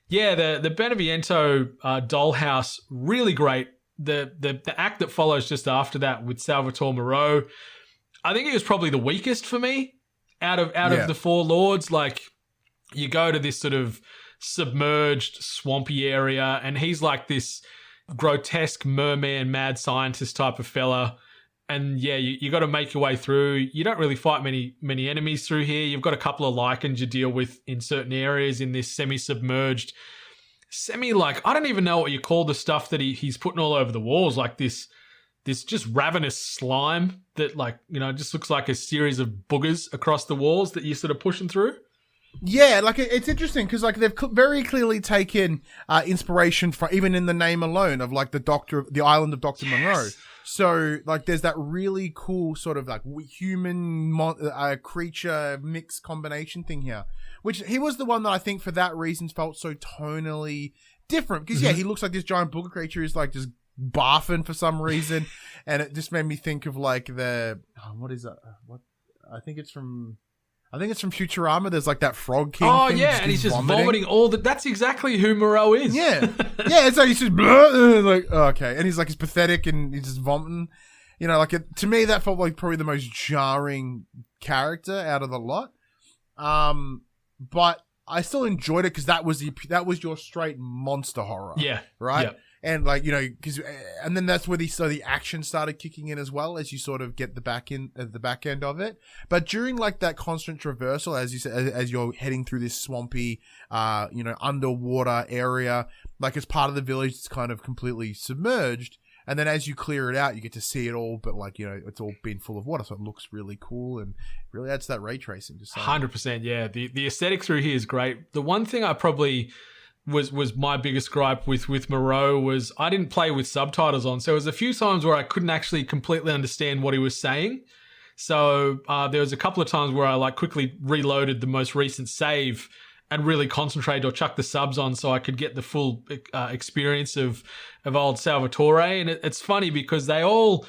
Beneviento dollhouse, really great. The act that follows just after that with Salvatore Moreau, I think he was probably the weakest for me out of the 4 lords. Like, you go to this sort of submerged swampy area and he's like this grotesque merman mad scientist type of fella, and you got to make your way through. You don't really fight many enemies through here. You've got a couple of Lycans you deal with in certain areas in this semi-submerged, I don't even know what you call the stuff that he's putting all over the walls, like this just ravenous slime that, like, just looks like a series of boogers across the walls that you're sort of pushing through. Yeah, like, it's interesting because, like, they've very clearly taken inspiration from, even in the name alone, of, like, the island of Dr. Monroe. So, like, there's that really cool sort of, like, human creature mix combination thing here. Which, he was the one that I think for that reason felt so tonally different. Because, he looks like this giant booger creature who's, like, just barfing for some reason. And it just made me think of, like, what is that? I think it's from Futurama. There's, like, that frog king thing. Yeah, and he's just vomiting all the... That's exactly who Moreau is. Yeah. Yeah, it's like he's just... like, oh, okay. And he's, like, he's pathetic and he's just vomiting. To me, that felt like probably the most jarring character out of the lot. But I still enjoyed it because that was your straight monster horror. Yeah. Right. Yeah. And and then that's where the action started kicking in as well, as you sort of get the back end of it. But during like that constant traversal, as you said, as you're heading through this swampy, underwater area, like as part of the village, it's kind of completely submerged. And then as you clear it out, you get to see it all, but like, it's all been full of water. So it looks really cool and really adds that ray tracing. 100%. Yeah. The aesthetic through here is great. The one thing I probably was my biggest gripe with Moreau was I didn't play with subtitles on. So there was a few times where I couldn't actually completely understand what he was saying. So there was a couple of times where I like quickly reloaded the most recent save and really concentrated or chucked the subs on so I could get the full experience of old Salvatore. And it's funny because they all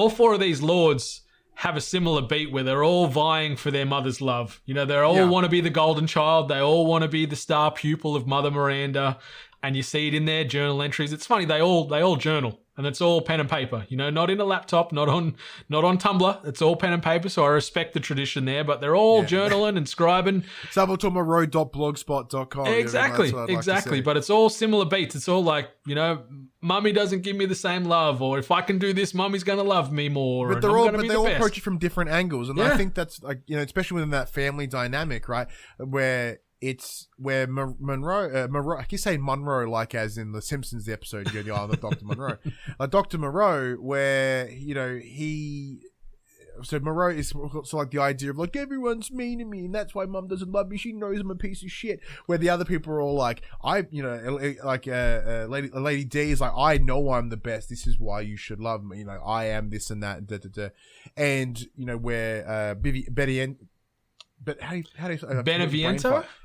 four of these lords have a similar beat where they're all vying for their mother's love. They all want to be the golden child. They all want to be the star pupil of Mother Miranda. And you see it in their journal entries. It's funny, they all journal. And it's all pen and paper, not in a laptop, not on Tumblr. It's all pen and paper, so I respect the tradition there. But they're all journaling and scribing. SalvatoreMoreau.blogspot.com. Exactly. But it's all similar beats. It's all like, Mummy doesn't give me the same love, or if I can do this, Mummy's going to love me more. But they all approach it from different angles, and I think that's like especially within that family dynamic, right, where Monroe, I keep saying Monroe like as in the Simpsons, the episode, Dr. Monroe. Dr. Monroe, where, so Moreau is so like the idea of like, everyone's mean to me and that's why Mum doesn't love me. She knows I'm a piece of shit. Where the other people are all like, Lady D is like, I know I'm the best. This is why you should love me. I am this and that. And, where Beneviento?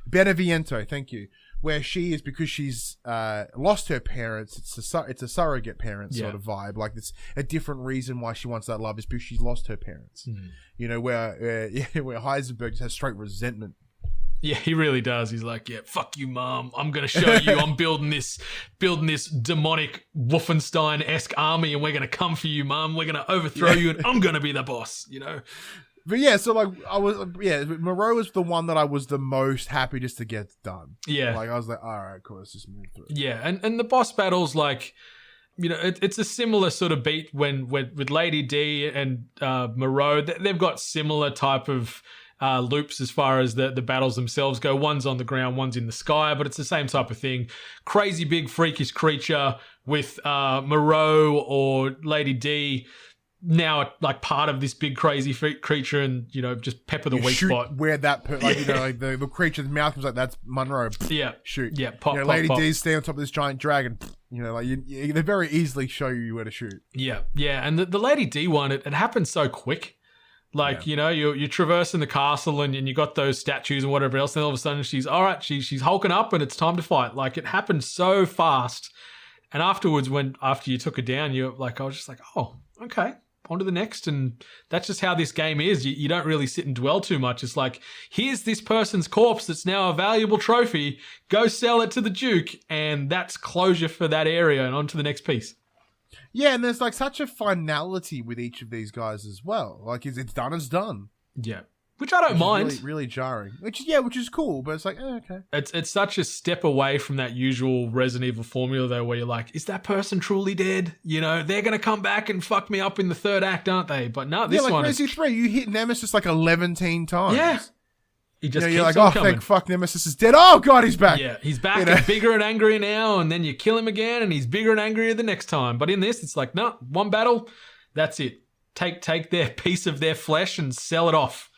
Beneviento, thank you. Where she is, because she's lost her parents, it's a surrogate parent sort of vibe. Like, it's a different reason why she wants that love is because she's lost her parents. Where Heisenberg just has straight resentment. Yeah, he really does. He's like, yeah, fuck you, Mom. I'm going to show you. I'm building this demonic Wolfenstein-esque army, and we're going to come for you, Mom. We're going to overthrow you, and I'm going to be the boss, But yeah, so like Moreau was the one that I was the most happy just to get done. Yeah. Like I was like, all right, cool, let's just move through. Yeah, and the boss battles, like, it's a similar sort of beat with Lady D and Moreau. They've got similar type of loops as far as the battles themselves go. One's on the ground, one's in the sky, but it's the same type of thing. Crazy big freakish creature with Moreau or Lady D now like part of this big crazy creature, and just pepper the weak spot where that like the creature's mouth was like, that's Monroe. Shoot. Pop, Lady pop. D's standing on top of this giant dragon. They very easily show you where to shoot. Yeah and the Lady D one, it happens so quick. Like, you're traversing the castle and you got those statues and whatever else, and all of a sudden she's she's hulking up and it's time to fight. Like, it happened so fast. And afterwards, after you took her down, I was just like, oh, okay, on to the next. And that's just how this game is. You don't really sit and dwell too much. It's like, here's this person's corpse that's now a valuable trophy. Go sell it to the Duke, and that's closure for that area, and on to the next piece. Yeah, and there's like such a finality with each of these guys as well. Like, it's done, it's done. Yeah. Which I don't mind. Really, really jarring. Which is cool, but it's like, okay. It's such a step away from that usual Resident Evil formula, though, where you're like, is that person truly dead? They're going to come back and fuck me up in the third act, aren't they? But no, this one Resident 3, you hit Nemesis like 11 times. Yeah. He just you're like, oh, thank fuck, Nemesis is dead. Oh, God, he's back. Yeah, he's back and bigger and angrier now, and then you kill him again, and he's bigger and angrier the next time. But in this, it's like, no, one battle, that's it. Take their piece of their flesh and sell it off.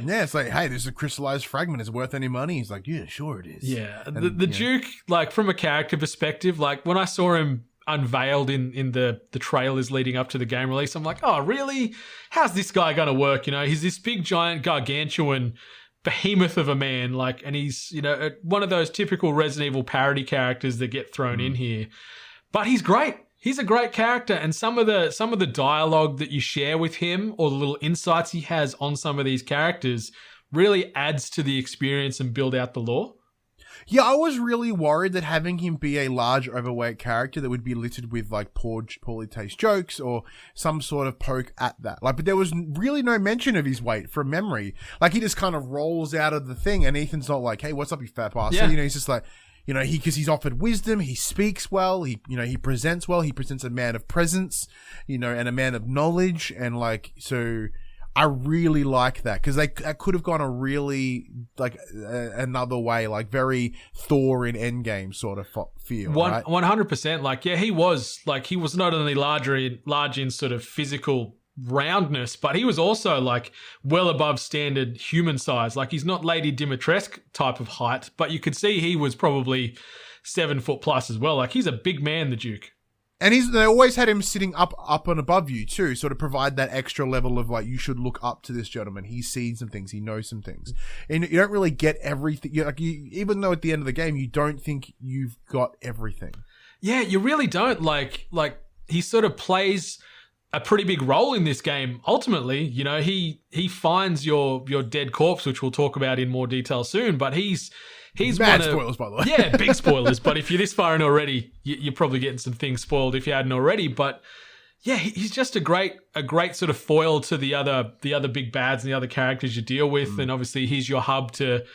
Yeah, it's like, hey, there's a crystallized fragment. Is it worth any money? He's like, yeah, sure it is. Yeah, the Duke, like, from a character perspective, like, when I saw him unveiled in the trailers leading up to the game release, I'm like, oh, really? How's this guy going to work? He's this big, giant, gargantuan behemoth of a man, like, and he's one of those typical Resident Evil parody characters that get thrown in here, but he's great. He's a great character, and some of the dialogue that you share with him, or the little insights he has on some of these characters, really adds to the experience and build out the lore. Yeah, I was really worried that having him be a large, overweight character that would be littered with like poorly taste jokes or some sort of poke at that. Like, but there was really no mention of his weight from memory. Like, he just kind of rolls out of the thing, and Ethan's not like, "Hey, what's up, you fat bastard?" Yeah. You know, he's just like, you know, because he's offered wisdom, he speaks well, he presents well, he presents a man of presence, you know, and a man of knowledge, and like, so. I really like that because they could have gone a really like another way, like very Thor in Endgame sort of feel. 100%. Like, yeah, he was not only large in sort of physical roundness, but he was also like well above standard human size. Like, he's not Lady Dimitrescu type of height, but you could see he was probably 7 foot plus as well. Like, he's a big man, the Duke. And they always had him sitting up and above you too, sort of provide that extra level of like, you should look up to this gentleman. He's seen some things, he knows some things, and you don't really get everything. Even though at the end of the game you don't think you've got everything. Yeah, you really don't. Like he sort of plays a pretty big role in this game. Ultimately, you know, he finds your dead corpse, which we'll talk about in more detail soon. But he's bad spoilers, by the way. Yeah, big spoilers. But if you're this far in already, you're probably getting some things spoiled if you hadn't already. But yeah, he's just a great sort of foil to the other big bads and the other characters you deal with. And obviously, he's your hub to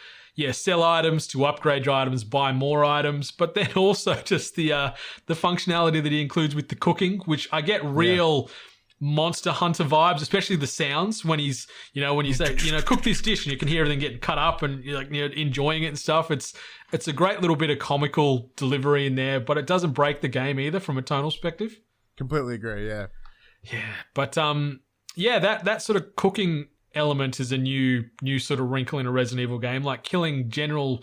sell items, to upgrade your items, buy more items. But then also just the functionality that he includes with the cooking, which I get real. Yeah. Monster Hunter vibes, especially the sounds when he's, you know, when you say, you know, cook this dish and you can hear everything getting cut up and you're like, you know, enjoying it and stuff. It's a great little bit of comical delivery in there, but it doesn't break the game either from a tonal perspective. Completely agree. Yeah. Yeah. But, that sort of cooking element is a new sort of wrinkle in a Resident Evil game, like killing general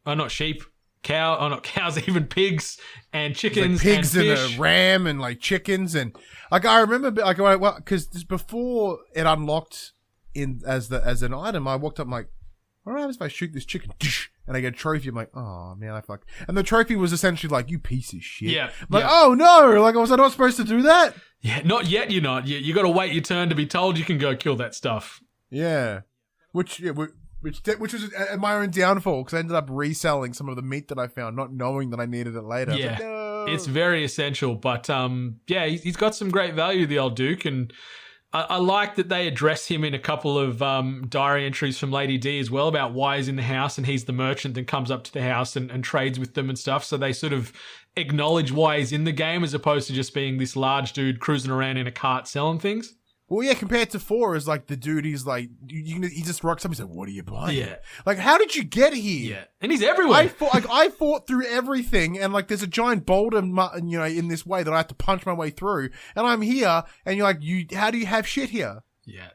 not cows, even pigs and chickens, like pigs and a ram and like chickens, and like I remember like because before it unlocked in as an item, I walked up like, what happens if I shoot this chicken and I get a trophy? I'm like, oh man, I fuck. And the trophy was essentially like, you piece of shit. Yeah. I'm like, oh no, like was I not supposed to do that? Yeah, not yet. You're not. You got to wait your turn to be told you can go kill that stuff. Yeah, which was my own downfall because I ended up reselling some of the meat that I found, not knowing that I needed it later. Yeah, like, no. It's very essential. But he's got some great value, the old Duke, and I like that they address him in a couple of diary entries from Lady D as well about why he's in the house, and he's the merchant that comes up to the house and trades with them and stuff. So they sort of acknowledge why he's in the game as opposed to just being this large dude cruising around in a cart selling things. Well, yeah, compared to 4 is like the dude, he's like, he just rocks up, he's like, what are you buying? Yeah. Like, how did you get here? Yeah. And he's everywhere. I fought through everything, and like, there's a giant boulder, you know, in this way that I have to punch my way through, and I'm here, and you're like, how do you have shit here? Yeah.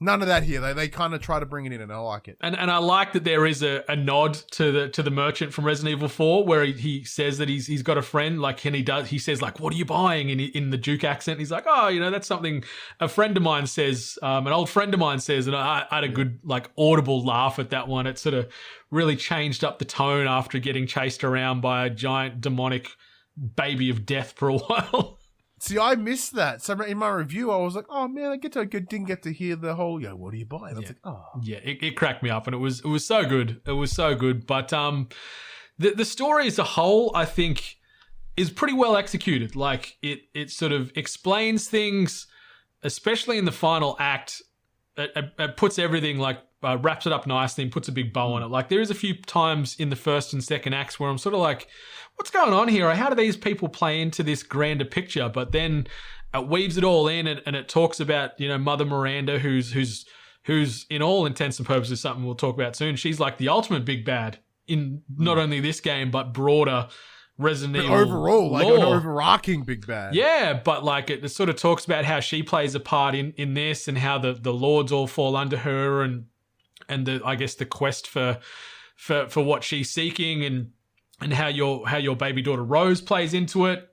None of that here. They kind of try to bring it in, and I like it. And I like that there is a nod to the merchant from Resident Evil 4 where he says that he's got a friend, like, and he says like, what are you buying in the Duke accent? He's like, oh, you know, that's something a friend of mine says, an old friend of mine says, and I had a good like audible laugh at that one. It sort of really changed up the tone after getting chased around by a giant demonic baby of death for a while. See, I missed that. So in my review, I was like, "Oh man, I didn't get to hear the whole, what do you buy?" And I was like, "Oh, yeah." It cracked me up, and it was so good. It was so good. But the story as a whole, I think, is pretty well executed. Like it sort of explains things, especially in the final act. It puts everything like wraps it up nicely and puts a big bow on it. Like there is a few times in the first and second acts where I'm sort of like, what's going on here? How do these people play into this grander picture? But then it weaves it all in, and it talks about, you know, Mother Miranda, who's in all intents and purposes something we'll talk about soon. She's like the ultimate big bad in not only this game but broader Resident Evil overall, like lore. an overarching big bad. Yeah, but like it sort of talks about how she plays a part in this, and how the lords all fall under her, and the, I guess, the quest for what she's seeking, and how your baby daughter Rose plays into it,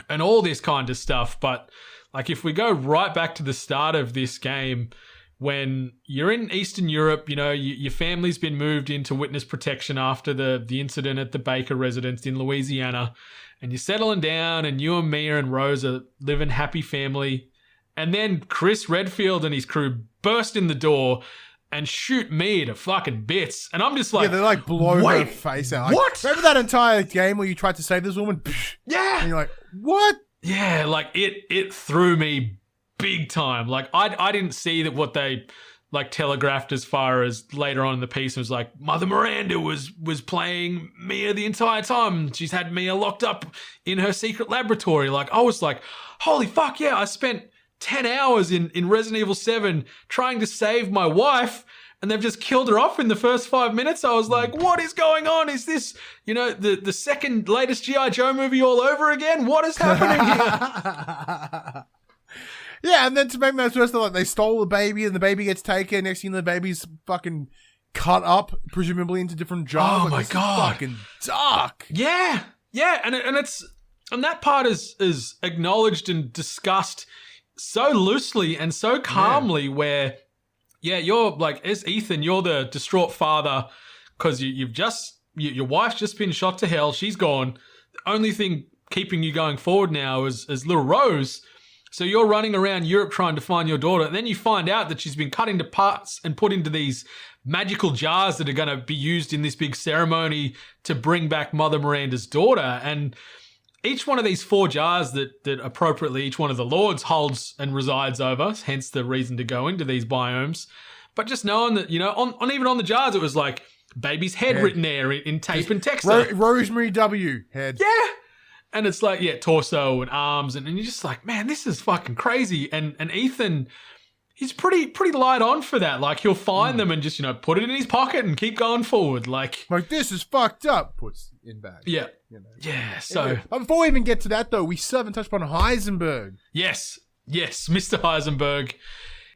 and all this kind of stuff. But like if we go right back to the start of this game, when you're in Eastern Europe, you know, your family's been moved into witness protection after the incident at the Baker residence in Louisiana, and you're settling down, and you and Mia and Rose are living happy family, and then Chris Redfield and his crew burst in the door and shoot me to fucking bits. And I'm just like... Yeah, they like blow wait, her face out. Like, what? Remember that entire game where you tried to save this woman? Yeah. And you're like, what? Yeah, like it threw me big time. Like I didn't see that what they like telegraphed as far as later on in the piece was like Mother Miranda was playing Mia the entire time. She's had Mia locked up in her secret laboratory. Like I was like, holy fuck yeah, I spent 10 hours in Resident Evil 7 trying to save my wife and they've just killed her off in the first 5 minutes. I was like, what is going on? Is this, the second latest G.I. Joe movie all over again? What is happening here? Yeah, and then to make matters worse, like they stole the baby, and the baby gets taken. Next thing, the baby's fucking cut up, presumably into different jars. Oh my god, fucking dark. Yeah, and that part is acknowledged and discussed so loosely and so calmly. Where, you're like as Ethan, you're the distraught father because your wife's just been shot to hell. She's gone. The only thing keeping you going forward now is little Rose. So you're running around Europe trying to find your daughter, and then you find out that she's been cut into parts and put into these magical jars that are going to be used in this big ceremony to bring back Mother Miranda's daughter. And each one of these 4 jars that appropriately each one of the lords holds and resides over, hence the reason to go into these biomes. But just knowing that, on even on the jars, it was like baby's head written there in tape and text. Rosemary W. head. Yeah. And it's like, torso and arms. And you're just like, man, this is fucking crazy. And Ethan, he's pretty light on for that. Like, he'll find them and just, put it in his pocket and keep going forward. Like, this is fucked up. Puts in bag. Yeah. Yeah, so. Anyway, before we even get to that, though, we still haven't touched upon Heisenberg. Yes, Mr. Heisenberg.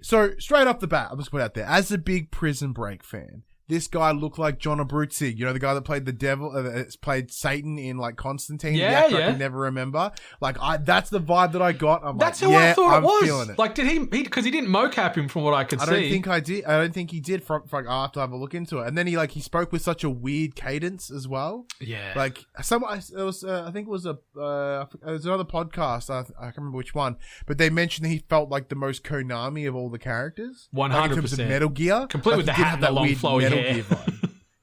So, straight off the bat, I'll just put it out there. As a big Prison Break fan, this guy looked like John Abruzzi, the guy that played the devil, played Satan in like Constantine. Yeah. I can never remember. Like, that's the vibe that I got. That's who I thought it was. Feeling it. Like, did he? Because he didn't mocap him from what I could see. I don't think he did. I'll have to have a look into it. And then he spoke with such a weird cadence as well. Yeah. Like I think it was another podcast. I can't remember which one, but they mentioned that he felt like the most Konami of all the characters. 100%. Like in terms of Metal Gear, complete with the hat and the long flowy hair.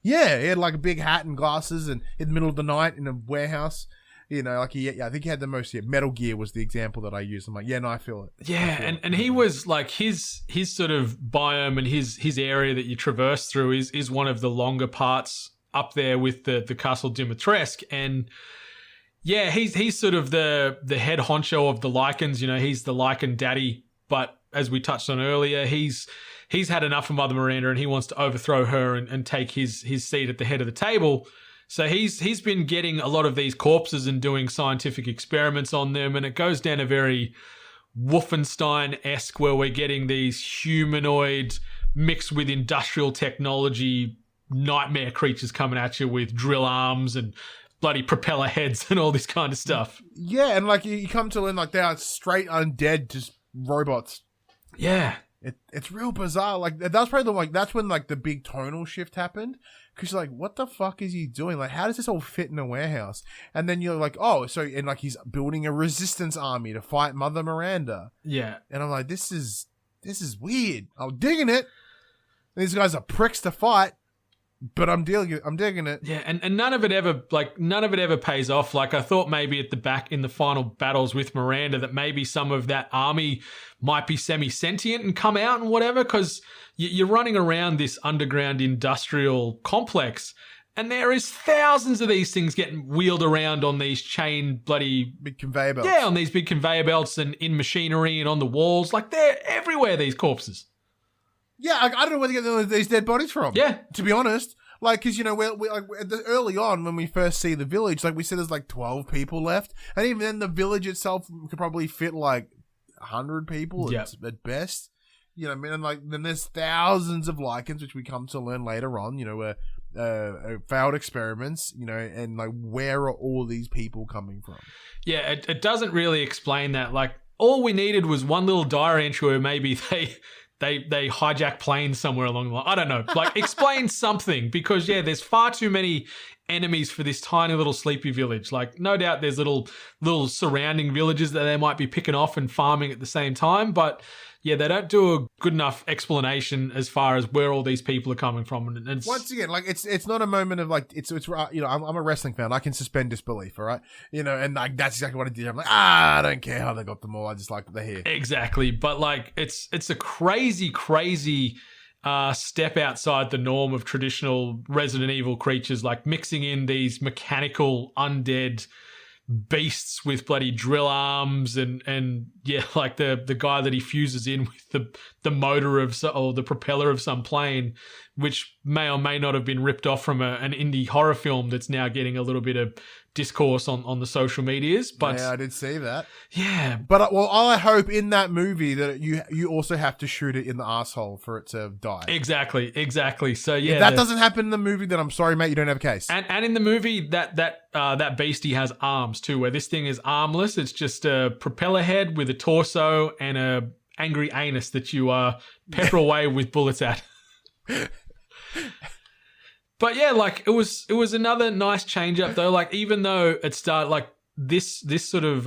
Yeah, he had like a big hat and glasses, and in the middle of the night in a warehouse, I think he had the most. Yeah, Metal Gear was the example that I used. I'm like, I feel it. Yeah, and he was like his sort of biome and his area that you traverse through is one of the longer parts up there with the Castle Dimitrescu, and he's sort of the head honcho of the Lycans. He's the Lycan daddy, but as we touched on earlier, he's had enough of Mother Miranda and he wants to overthrow her and take his seat at the head of the table. So he's been getting a lot of these corpses and doing scientific experiments on them, and it goes down a very Wolfenstein-esque where we're getting these humanoid mixed with industrial technology nightmare creatures coming at you with drill arms and bloody propeller heads and all this kind of stuff. Yeah, and like you come to learn like they are straight undead, just robots. Yeah. It's real bizarre. Like that's probably that's when like the big tonal shift happened, because you're like, what the fuck is he doing? Like, how does this all fit in a warehouse? And then you're like, and like he's building a resistance army to fight Mother Miranda. Yeah, and I'm like, this is weird. I'm digging it. These guys are pricks to fight, but I'm digging it. Yeah, and none of it ever pays off. Like I thought maybe at the back in the final battles with Miranda that maybe some of that army might be semi-sentient and come out and whatever, because you're running around this underground industrial complex and there is thousands of these things getting wheeled around on these chain bloody... big conveyor belts. Yeah, on these big conveyor belts and in machinery and on the walls. Like they're everywhere, these corpses. Yeah, I don't know where to get these dead bodies from. Yeah. To be honest. Like, because, we like, early on when we first see the village, like we said there's like 12 people left. And even then the village itself could probably fit like 100 people at best. And like then there's thousands of Lycans, which we come to learn later on, failed experiments, and like where are all these people coming from? Yeah, it doesn't really explain that. Like all we needed was one little diary entry where maybe they hijack planes somewhere along the line. I don't know. Like, explain something, because, there's far too many enemies for this tiny little sleepy village. Like, no doubt there's little surrounding villages that they might be picking off and farming at the same time, but yeah, they don't do a good enough explanation as far as where all these people are coming from. And it's, once again, like it's not a moment of like it's you know, I'm a wrestling fan. I can suspend disbelief, all right? You know, and like that's exactly what I did. I'm like, I don't care how they got them all. I just like that they're here. Exactly, but like it's a crazy step outside the norm of traditional Resident Evil creatures, like mixing in these mechanical undead beasts with bloody drill arms and yeah, like the guy that he fuses in with the motor of or the propeller of some plane, which may or may not have been ripped off from an indie horror film that's now getting a little bit of discourse on the social medias. But yeah, I did see that. Yeah, but well, I hope in that movie that you also have to shoot it in the asshole for it to die. Exactly. So yeah, if that doesn't happen in the movie, then I'm sorry, mate, you don't have a case. And in the movie, that beastie has arms too, where this thing is armless. It's just a propeller head with a torso and a angry anus that you pepper away with bullets at. But yeah, like it was another nice change up though. Like even though it started like this sort of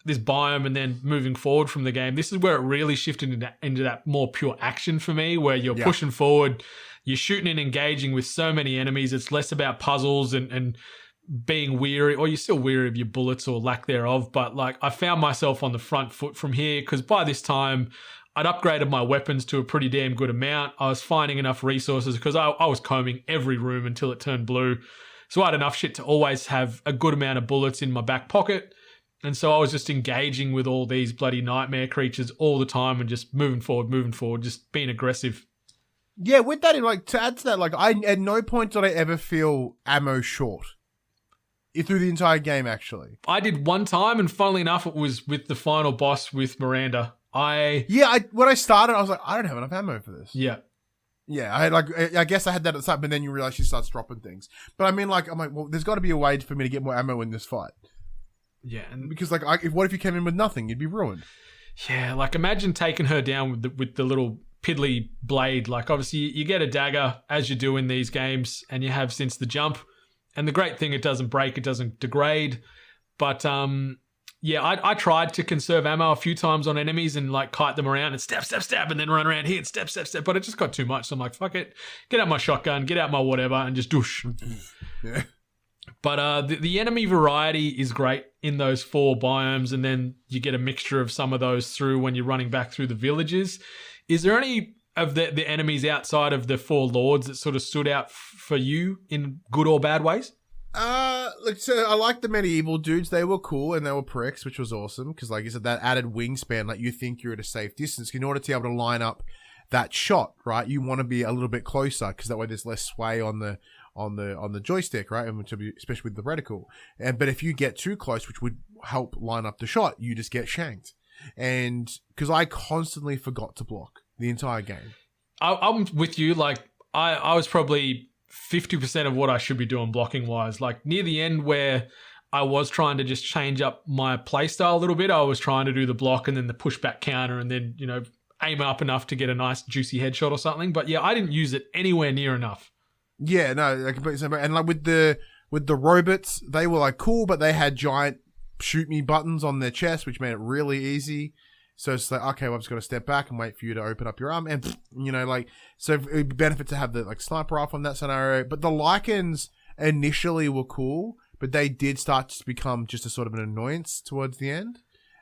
this biome and then moving forward from the game, this is where it really shifted into that more pure action for me, where you're pushing forward, you're shooting and engaging with so many enemies. It's less about puzzles and being weary, or you're still weary of your bullets or lack thereof. But like I found myself on the front foot from here, because by this time I'd upgraded my weapons to a pretty damn good amount. I was finding enough resources because I was combing every room until it turned blue. So I had enough shit to always have a good amount of bullets in my back pocket. And so I was just engaging with all these bloody nightmare creatures all the time and just moving forward, just being aggressive. Yeah, with that, like to add to that, like at no point did I ever feel ammo short. Through the entire game, actually. I did one time, and funnily enough, it was with the final boss with Miranda. When I started, I was like, I don't have enough ammo for this. Yeah. Yeah, I guess I had that at the start, but then you realize she starts dropping things. But I mean, like, I'm like, well, there's got to be a way for me to get more ammo in this fight. Yeah. And because, like, what if you came in with nothing? You'd be ruined. Yeah, like, imagine taking her down with the little piddly blade. Like, obviously, you get a dagger as you do in these games, and you have since the jump. And the great thing, it doesn't break, it doesn't degrade. But, yeah, I tried to conserve ammo a few times on enemies and like kite them around and stab, and then run around here and stab. But it just got too much. So I'm like, fuck it. Get out my shotgun, get out my whatever, and just doosh. Yeah. But the enemy variety is great in those 4 biomes, and then you get a mixture of some of those through when you're running back through the villages. Is there any of the enemies outside of the 4 lords that sort of stood out for you in good or bad ways? So I like the medieval dudes. They were cool and they were pricks, which was awesome because, like you said, that added wingspan, like you think you're at a safe distance in order to be able to line up that shot, right? You want to be a little bit closer because that way there's less sway on the joystick, right? And especially with the reticle. But if you get too close, which would help line up the shot, you just get shanked. And because I constantly forgot to block the entire game. I'm with you. Like I was probably 50% of what I should be doing blocking wise. Like near the end where I was trying to just change up my playstyle a little bit, I was trying to do the block and then the pushback counter and then, you know, aim up enough to get a nice juicy headshot or something. But yeah, I didn't use it anywhere near enough. Yeah, no, I completely understand. And like with the robots, they were like cool, but they had giant shoot me buttons on their chest, which made it really easy. So it's like, okay, well, I've just got to step back and wait for you to open up your arm. And, you know, like, so it would benefit to have the, like, sniper rifle in that scenario. But the Lycans initially were cool, but they did start to become just a sort of an annoyance towards the end.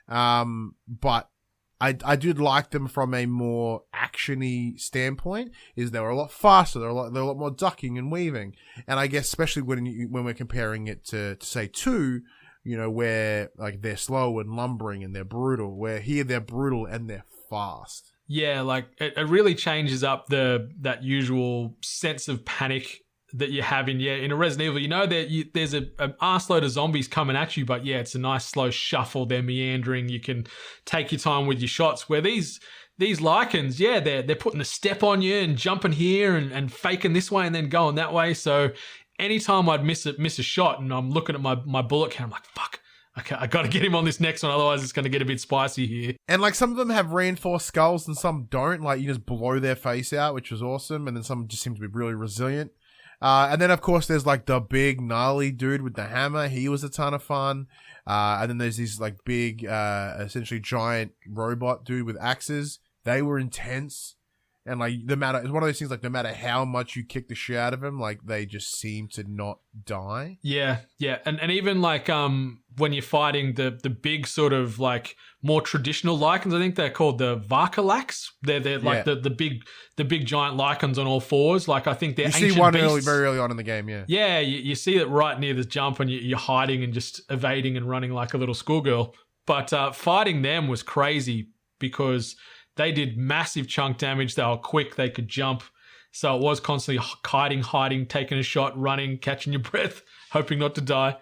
But I did like them from a more action-y standpoint, is they were a lot faster. They're a lot more ducking and weaving. And I guess especially when we're comparing it to say 2, you know, where like they're slow and lumbering and they're brutal, where here they're brutal and they're fast. Yeah, like it really changes up that usual sense of panic that you have in a Resident Evil. You know that there's an arseload of zombies coming at you, but yeah, it's a nice slow shuffle. They're meandering. You can take your time with your shots. Where these Lycans, yeah, they're putting a step on you and jumping here and faking this way and then going that way. So anytime I'd miss a shot and I'm looking at my bullet count, I'm like, fuck, okay, I got to get him on this next one, otherwise it's going to get a bit spicy here. And like some of them have reinforced skulls and some don't. Like you just blow their face out, which was awesome, and then some just seem to be really resilient. And then, of course, there's like the big gnarly dude with the hammer. He was a ton of fun. And then there's these like big, essentially giant robot dude with axes. They were intense. And like it's one of those things, like no matter how much you kick the shit out of him, like they just seem to not die. Yeah. And even like when you're fighting the big sort of like more traditional lichens, I think they're called the Varkalax. They're like the big giant lichens on all fours. Like I think they're ancient see one beasts. very early on in the game, yeah. Yeah, you see it right near the jump and you're hiding and just evading and running like a little schoolgirl. But fighting them was crazy because they did massive chunk damage. They were quick. They could jump. So it was constantly hiding, taking a shot, running, catching your breath, hoping not to die.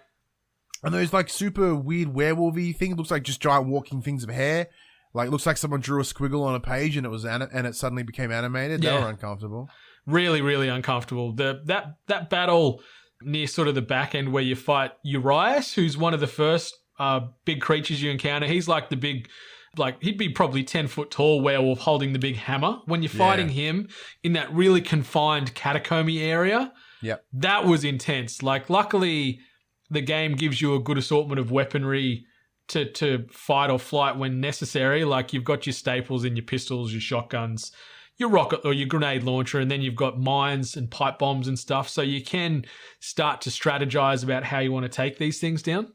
And those like super weird werewolf-y thing looks like just giant walking things of hair. Like looks like someone drew a squiggle on a page and it suddenly became animated. Yeah. They were uncomfortable. Really, really uncomfortable. That battle near sort of the back end where you fight Urias, who's one of the first big creatures you encounter. He's like the big... Like, he'd be probably 10 foot tall werewolf holding the big hammer. When you're fighting him in that really confined catacomby area, that was intense. Like, luckily, the game gives you a good assortment of weaponry to fight or flight when necessary. Like, you've got your staples and your pistols, your shotguns, your rocket or your grenade launcher, and then you've got mines and pipe bombs and stuff. So you can start to strategize about how you want to take these things down.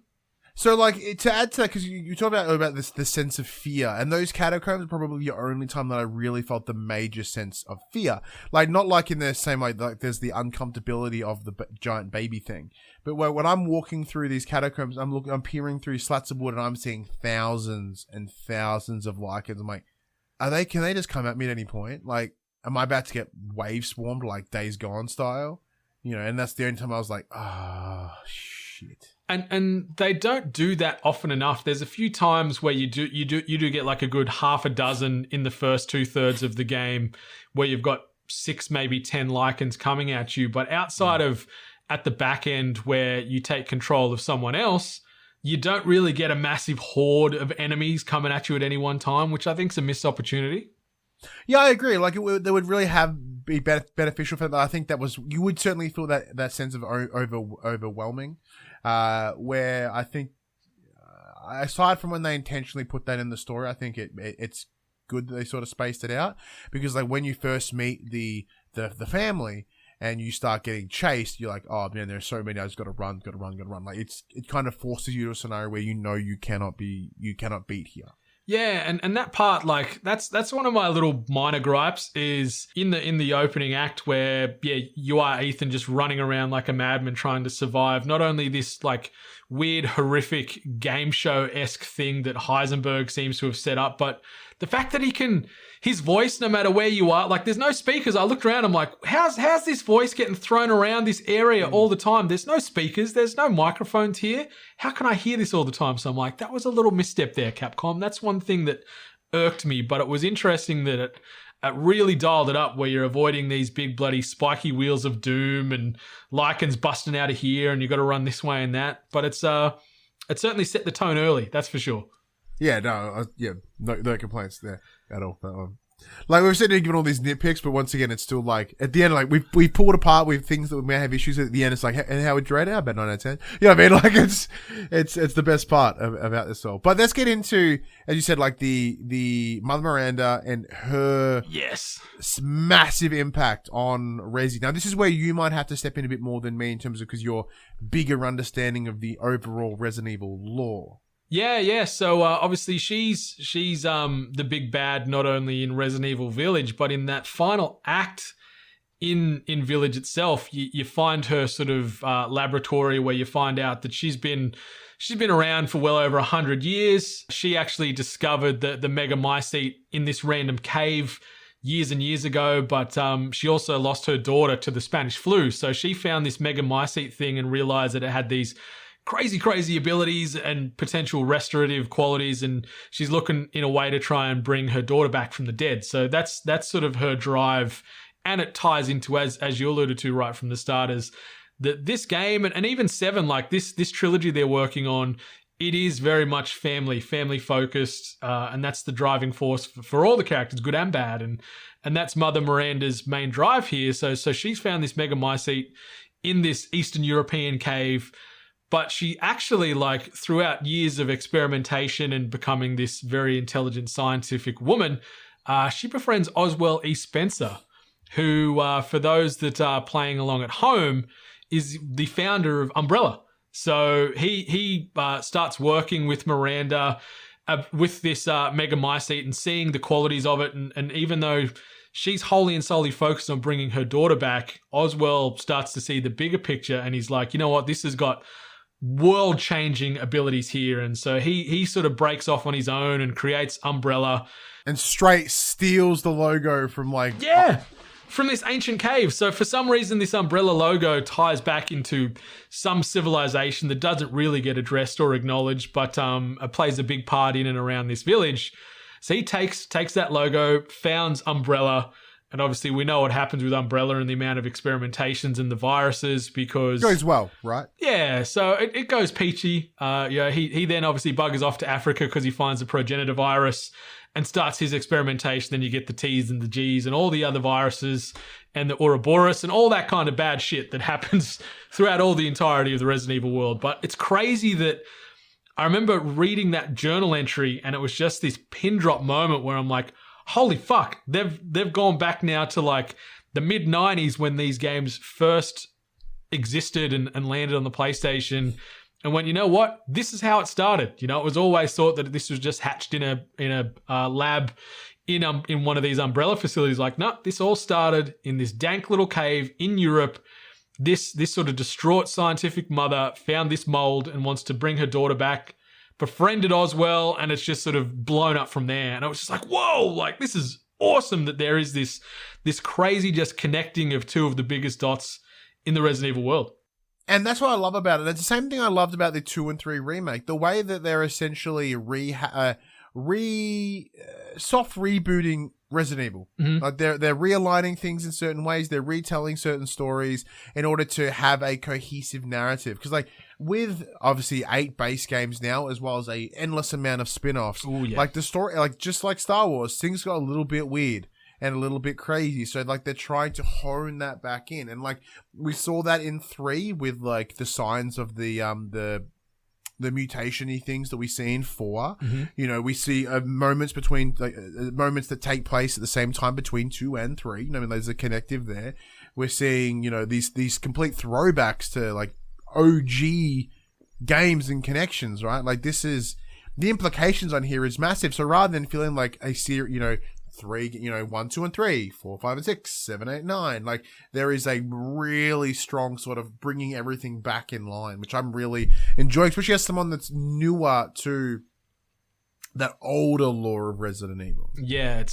So, like, to add to that, because you talk about this sense of fear, and those catacombs are probably the only time that I really felt the major sense of fear. Like, not like in the same way, like, there's the uncomfortability of the giant baby thing. But when I'm walking through these catacombs, I'm peering through slats of wood, and I'm seeing thousands and thousands of lichens. I'm like, can they just come at me at any point? Like, am I about to get wave swarmed like Days Gone style? You know, and that's the only time I was like, shit. And they don't do that often enough. There's a few times where you do get like a good half a dozen in the first 2/3 of the game where you've got 6, maybe 10 lichens coming at you. But outside of at the back end where you take control of someone else, you don't really get a massive horde of enemies coming at you at any one time, which I think is a missed opportunity. Yeah, I agree. Like, they would really be beneficial for that. I think you would certainly feel that sense of overwhelming. Where I think, aside from when they intentionally put that in the story, I think it's good that they sort of spaced it out, because like when you first meet the family and you start getting chased, you're like, oh man, there's so many, I just gotta run. Like it kind of forces you to a scenario where you cannot beat here. Yeah, and that part, like, that's one of my little minor gripes is in the opening act where, you are Ethan just running around like a madman trying to survive. Not only this, like, weird, horrific game show-esque thing that Heisenberg seems to have set up, but the fact that his voice, no matter where you are, like, there's no speakers. I looked around, I'm like, how's this voice getting thrown around this area all the time? There's no speakers, there's no microphones here. How can I hear this all the time? So I'm like, that was a little misstep there, Capcom. That's one thing that irked me, but it was interesting that it really dialed it up where you're avoiding these big bloody spiky wheels of doom and lichens busting out of here and you got to run this way and that. But it certainly set the tone early, that's for sure. Yeah, no complaints there at all. Like, we've sitting here giving all these nitpicks, but once again, it's still like, at the end, like, we pulled apart with things that we may have issues with. At the end, it's like, and how would you rate it? I bet 9 out of 10. You know what I mean? Like, it's the best part about this all. But let's get into, as you said, like, the Mother Miranda and her massive impact on Resi. Now, this is where you might have to step in a bit more than me in terms of, because your bigger understanding of the overall Resident Evil lore. Yeah. So obviously she's the big bad, not only in Resident Evil Village, but in that final act in Village itself. You find her sort of laboratory where you find out that she's been around for well over 100 years. She actually discovered the megamycete in this random cave years and years ago, but she also lost her daughter to the Spanish flu. So she found this megamycete thing and realized that it had these crazy abilities and potential restorative qualities, and she's looking in a way to try and bring her daughter back from the dead. So that's sort of her drive, and it ties into, as you alluded to right from the start, is that this game and even 7, like this trilogy they're working on, it is very much family focused, and that's the driving force for all the characters, good and bad, and that's Mother Miranda's main drive here. So she's found this Megamycete in this Eastern European cave, but she actually, like, throughout years of experimentation and becoming this very intelligent scientific woman, she befriends Oswell E. Spencer, who, for those that are playing along at home, is the founder of Umbrella. So he starts working with Miranda with this Megamycete and seeing the qualities of it. And even though she's wholly and solely focused on bringing her daughter back, Oswell starts to see the bigger picture, and he's like, you know what, this has got world-changing abilities here. And so he sort of breaks off on his own and creates Umbrella. And straight steals the logo from, like... Yeah! From this ancient cave. So for some reason, this Umbrella logo ties back into some civilization that doesn't really get addressed or acknowledged, but plays a big part in and around this village. So he takes that logo, founds Umbrella, and obviously we know what happens with Umbrella and the amount of experimentations and the viruses, because... It goes well, right? Yeah, so it goes peachy. He then obviously buggers off to Africa because he finds the progenitor virus and starts his experimentation. Then you get the T's and the G's and all the other viruses and the Ouroboros and all that kind of bad shit that happens throughout all the entirety of the Resident Evil world. But it's crazy that I remember reading that journal entry, and it was just this pin drop moment where I'm like, holy fuck, they've gone back now to like the mid-90s when these games first existed and landed on the PlayStation. And when, you know what, this is how it started. You know, it was always thought that this was just hatched in a lab in one of these Umbrella facilities. Like, no, this all started in this dank little cave in Europe. This sort of distraught scientific mother found this mold and wants to bring her daughter back, befriended Oswell, and it's just sort of blown up from there. And I was just like, whoa, like, this is awesome that there is this crazy just connecting of two of the biggest dots in the Resident Evil world. And that's what I love about it. It's the same thing I loved about the 2 and 3 remake. The way that they're essentially soft rebooting Resident Evil. Mm-hmm. Like they're realigning things in certain ways. They're retelling certain stories in order to have a cohesive narrative. Because like with obviously 8 base games now, as well as a endless amount of spin-offs, like the story, like just like Star Wars, things got a little bit weird and a little bit crazy. So like they're trying to hone that back in. And like we saw that in 3 with like the signs of the mutation-y things that we see in 4. Mm-hmm. You know, we see moments between moments that take place at the same time between 2 and 3. You know, I mean, there's a connective there. We're seeing, you know, these complete throwbacks to like OG games and connections, right? Like this is the implications on here is massive. So rather than feeling like a series, you know, 3, you know, 1, 2, and 3, 4, 5, and 6, 7, 8, 9. Like there is a really strong sort of bringing everything back in line, which I'm really enjoying, especially as someone that's newer to that older lore of Resident Evil. Yeah,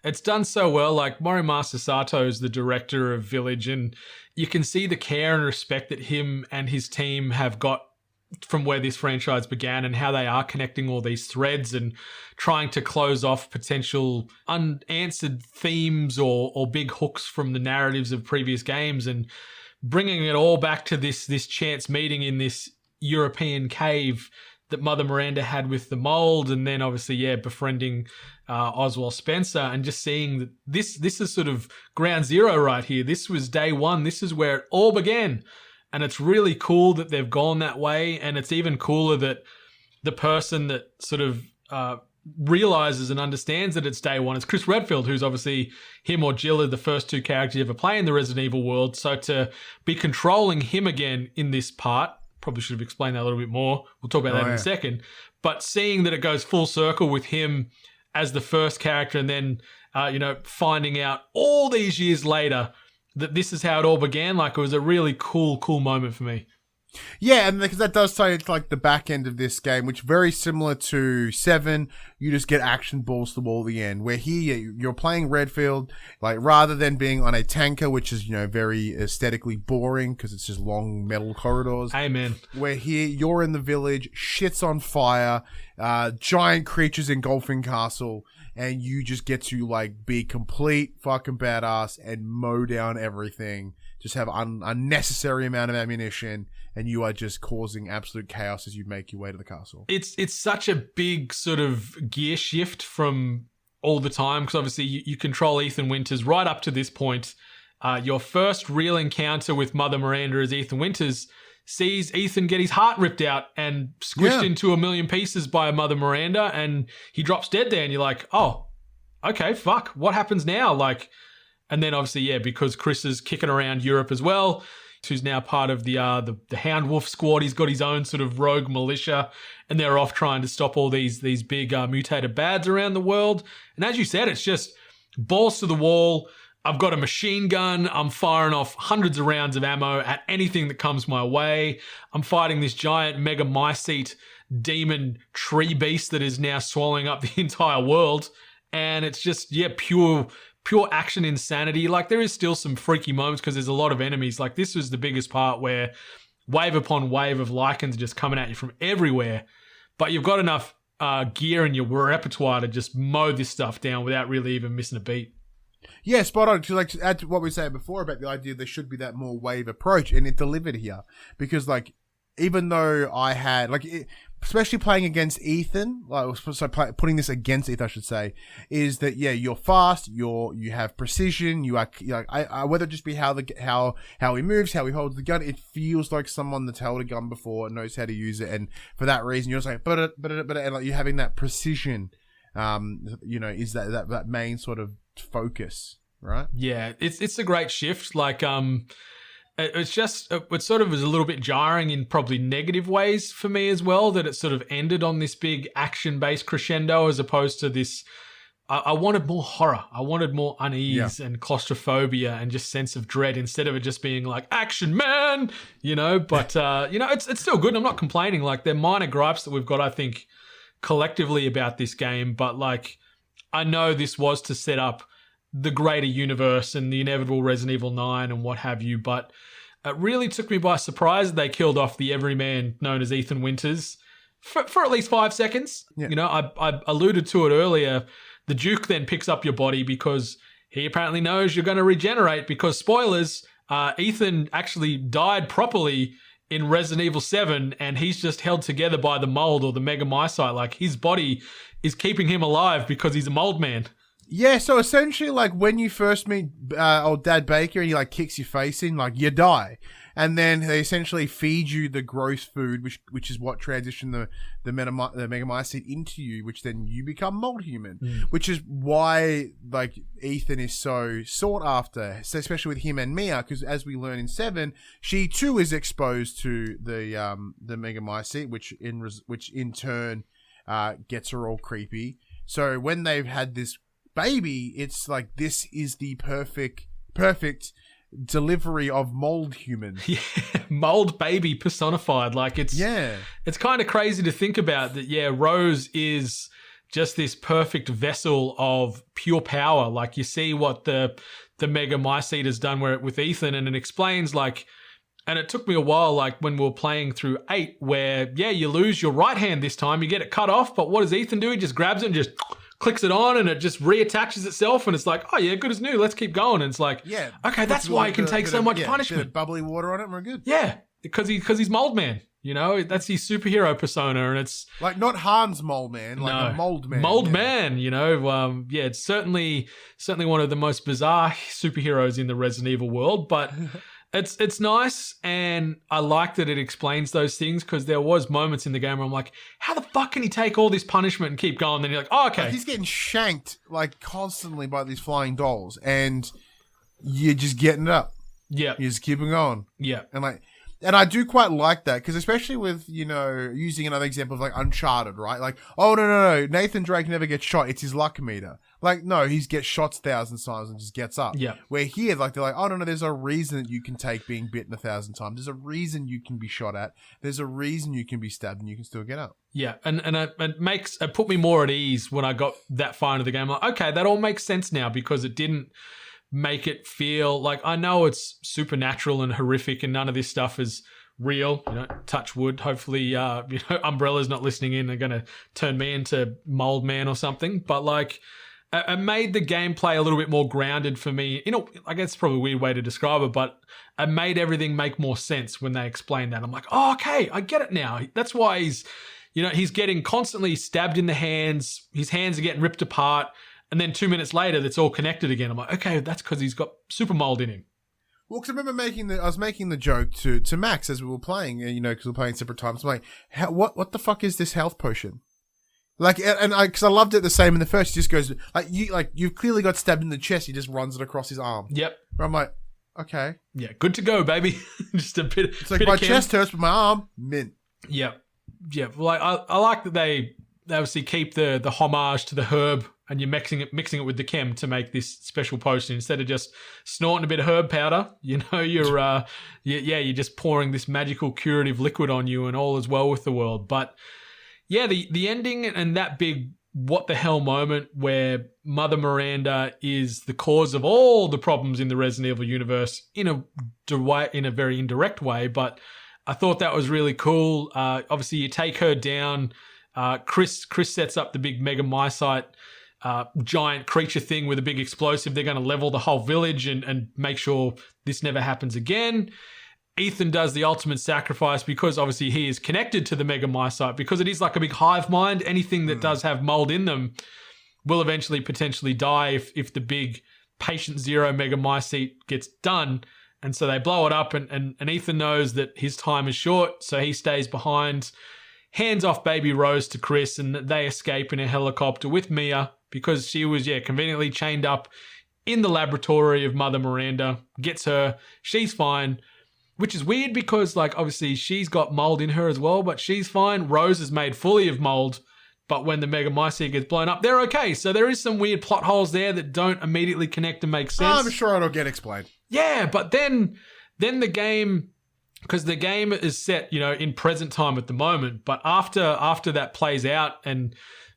it's done so well. Like Morimoto Sato is the director of Village, and you can see the care and respect that him and his team have got from where this franchise began and how they are connecting all these threads and trying to close off potential unanswered themes or big hooks from the narratives of previous games and bringing it all back to this chance meeting in this European cave that Mother Miranda had with the mold, and then obviously, befriending Oswald Spencer and just seeing that this is sort of ground zero right here. This was day one. This is where it all began. And it's really cool that they've gone that way. And it's even cooler that the person that sort of realizes and understands that it's day one is Chris Redfield, who's obviously him or Jill are the first 2 characters you ever play in the Resident Evil world. So to be controlling him again in this part, probably should have explained that a little bit more. We'll talk about that in a second. But seeing that it goes full circle with him as the first character and then, finding out all these years later that this is how it all began, like it was a really cool moment for me. Yeah, and because that does say it's like the back end of this game, which very similar to 7, you just get action balls to the wall at the end. Where here you're playing Redfield, like rather than being on a tanker, which is, very aesthetically boring because it's just long metal corridors. Amen. Where here you're in the village, shit's on fire, giant creatures engulfing castle, and you just get to like be complete fucking badass and mow down everything. just have unnecessary amount of ammunition, and you are just causing absolute chaos as you make your way to the castle. It's such a big sort of gear shift from all the time, because obviously you control Ethan Winters right up to this point. Your first real encounter with Mother Miranda as Ethan Winters sees Ethan get his heart ripped out and squished into a million pieces by Mother Miranda, and he drops dead there, and you're like, oh, okay, fuck, what happens now? Like, and then obviously, because Chris is kicking around Europe as well, who's now part of the Hound Wolf squad. He's got his own sort of rogue militia, and they're off trying to stop all these big mutated bads around the world. And as you said, it's just balls to the wall. I've got a machine gun. I'm firing off hundreds of rounds of ammo at anything that comes my way. I'm fighting this giant mega mycete demon tree beast that is now swallowing up the entire world. And it's just, pure action insanity. Like, there is still some freaky moments because there's a lot of enemies. Like, this was the biggest part where wave upon wave of Lycans are just coming at you from everywhere. But you've got enough gear in your repertoire to just mow this stuff down without really even missing a beat. Yeah, spot on. To like add to what we said before about the idea there should be that more wave approach, and it delivered here. Because like, even though I had especially playing against Ethan, putting this against Ethan, I should say, is that you're fast, you have precision, whether it just be how he moves, how he holds the gun, it feels like someone that's held a gun before and knows how to use it, and for that reason you're just like, and like you're having that precision, is that main sort of focus, right? Yeah, it's a great shift. Like, it's just, it sort of was a little bit jarring in probably negative ways for me as well, that it sort of ended on this big action-based crescendo as opposed to this, I wanted more horror. I wanted more unease and claustrophobia and just sense of dread instead of it just being like, action man, but, it's still good. And I'm not complaining. Like, they're minor gripes that we've got, I think, collectively about this game, but like, I know this was to set up the greater universe and the inevitable Resident Evil 9 and what have you, but it really took me by surprise that they killed off the everyman known as Ethan Winters for at least 5 seconds. Yeah. I alluded to it earlier. The Duke then picks up your body because he apparently knows you're going to regenerate, because spoilers, Ethan actually died properly in Resident Evil 7, and he's just held together by the mold or the mega mycete. Like, his body is keeping him alive because he's a mold man. Yeah, so essentially, like, when you first meet old Dad Baker and he, like, kicks your face in, like, you die. And then they essentially feed you the gross food, which is what transitioned the mega mycete into you, which then you become mold human. Which is why, like, Ethan is so sought after, especially with him and Mia, because as we learn in 7, she too is exposed to the mega mycete, which in turn gets her all creepy. So when they've had this baby, it's like, this is the perfect delivery of mold human. Yeah, mold baby personified. Like, it's kind of crazy to think about that. Rose is just this perfect vessel of pure power. Like, you see what the mega mycete has done with Ethan, and it explains, like, and it took me a while, like when we were playing through 8, where you lose your right hand this time, you get it cut off, but what does Ethan do? He just grabs it and just clicks it on, and it just reattaches itself, and it's like, oh yeah, good as new, let's keep going. And it's like, okay, that's why he can take so much punishment. Bit of bubbly water on it and we're good. Yeah, because he's mold man, that's his superhero persona, and it's like not Hans Mold Man, like a mold man. Mold man, it's certainly one of the most bizarre superheroes in the Resident Evil world, but It's nice, and I like that it explains those things, because there was moments in the game where I'm like, how the fuck can he take all this punishment and keep going? Then you're like, oh, okay. Like, he's getting shanked, like, constantly by these flying dolls, and you're just getting it up. Yeah. You're just keeping going. Yeah. And I do quite like that, because especially with, using another example of, like, Uncharted, right? Like, oh, no, Nathan Drake never gets shot. It's his luck meter. Like, no, he gets shot 1,000 times and just gets up. Yeah. Where here, like, they're like, oh, no, there's a reason that you can take being bitten 1,000 times. There's a reason you can be shot at. There's a reason you can be stabbed and you can still get up. Yeah, and it put me more at ease when I got that far into the game. Like, okay, that all makes sense now, because it didn't make it feel like, I know it's supernatural and horrific and none of this stuff is real, touch wood. Hopefully, Umbrella's not listening in. They're going to turn me into mold man or something. But like, it made the gameplay a little bit more grounded for me. I guess it's probably a weird way to describe it, but it made everything make more sense when they explained that. I'm like, oh, okay, I get it now. That's why he's getting constantly stabbed in the hands. His hands are getting ripped apart. And then 2 minutes later, that's all connected again. I'm like, okay, that's because he's got super mold in him. Well, because I remember I was making the joke to Max as we were playing, because we were playing separate times. I'm like, what the fuck is this health potion? Like, because I loved it the same in the first. He just goes you've clearly got stabbed in the chest. He just runs it across his arm. Yep. I'm like, okay, yeah, good to go, baby. Just a bit. It's like my chest hurts, but my arm mint. Yep. Yeah. Well, I like that they obviously keep the homage to the herb, and you're mixing it with the chem to make this special potion instead of just snorting a bit of herb powder. You're just pouring this magical curative liquid on you, and all is well with the world. But yeah, the ending and that big what the hell moment where Mother Miranda is the cause of all the problems in the Resident Evil universe in a very indirect way, but I thought that was really cool. Obviously, you take her down. Chris sets up the big mega mycite giant creature thing with a big explosive. They're going to level the whole village and make sure this never happens again. Ethan does the ultimate sacrifice because obviously he is connected to the mega mycite, because it is like a big hive mind. Anything that does have mold in them will eventually potentially die if the big patient zero mega mycete gets done. And so they blow it up, and Ethan knows that his time is short, so he stays behind, hands off baby Rose to Chris, and they escape in a helicopter with Mia because she was, conveniently chained up in the laboratory of Mother Miranda. Gets her, she's fine, which is weird because, obviously she's got mold in her as well, but she's fine. Rose is made fully of mold, but when the mega mycete gets blown up, they're okay. So there is some weird plot holes there that don't immediately connect and make sense. I'm sure it'll get explained. Yeah, but then the game, because the game is set, in present time at the moment, but after that plays out and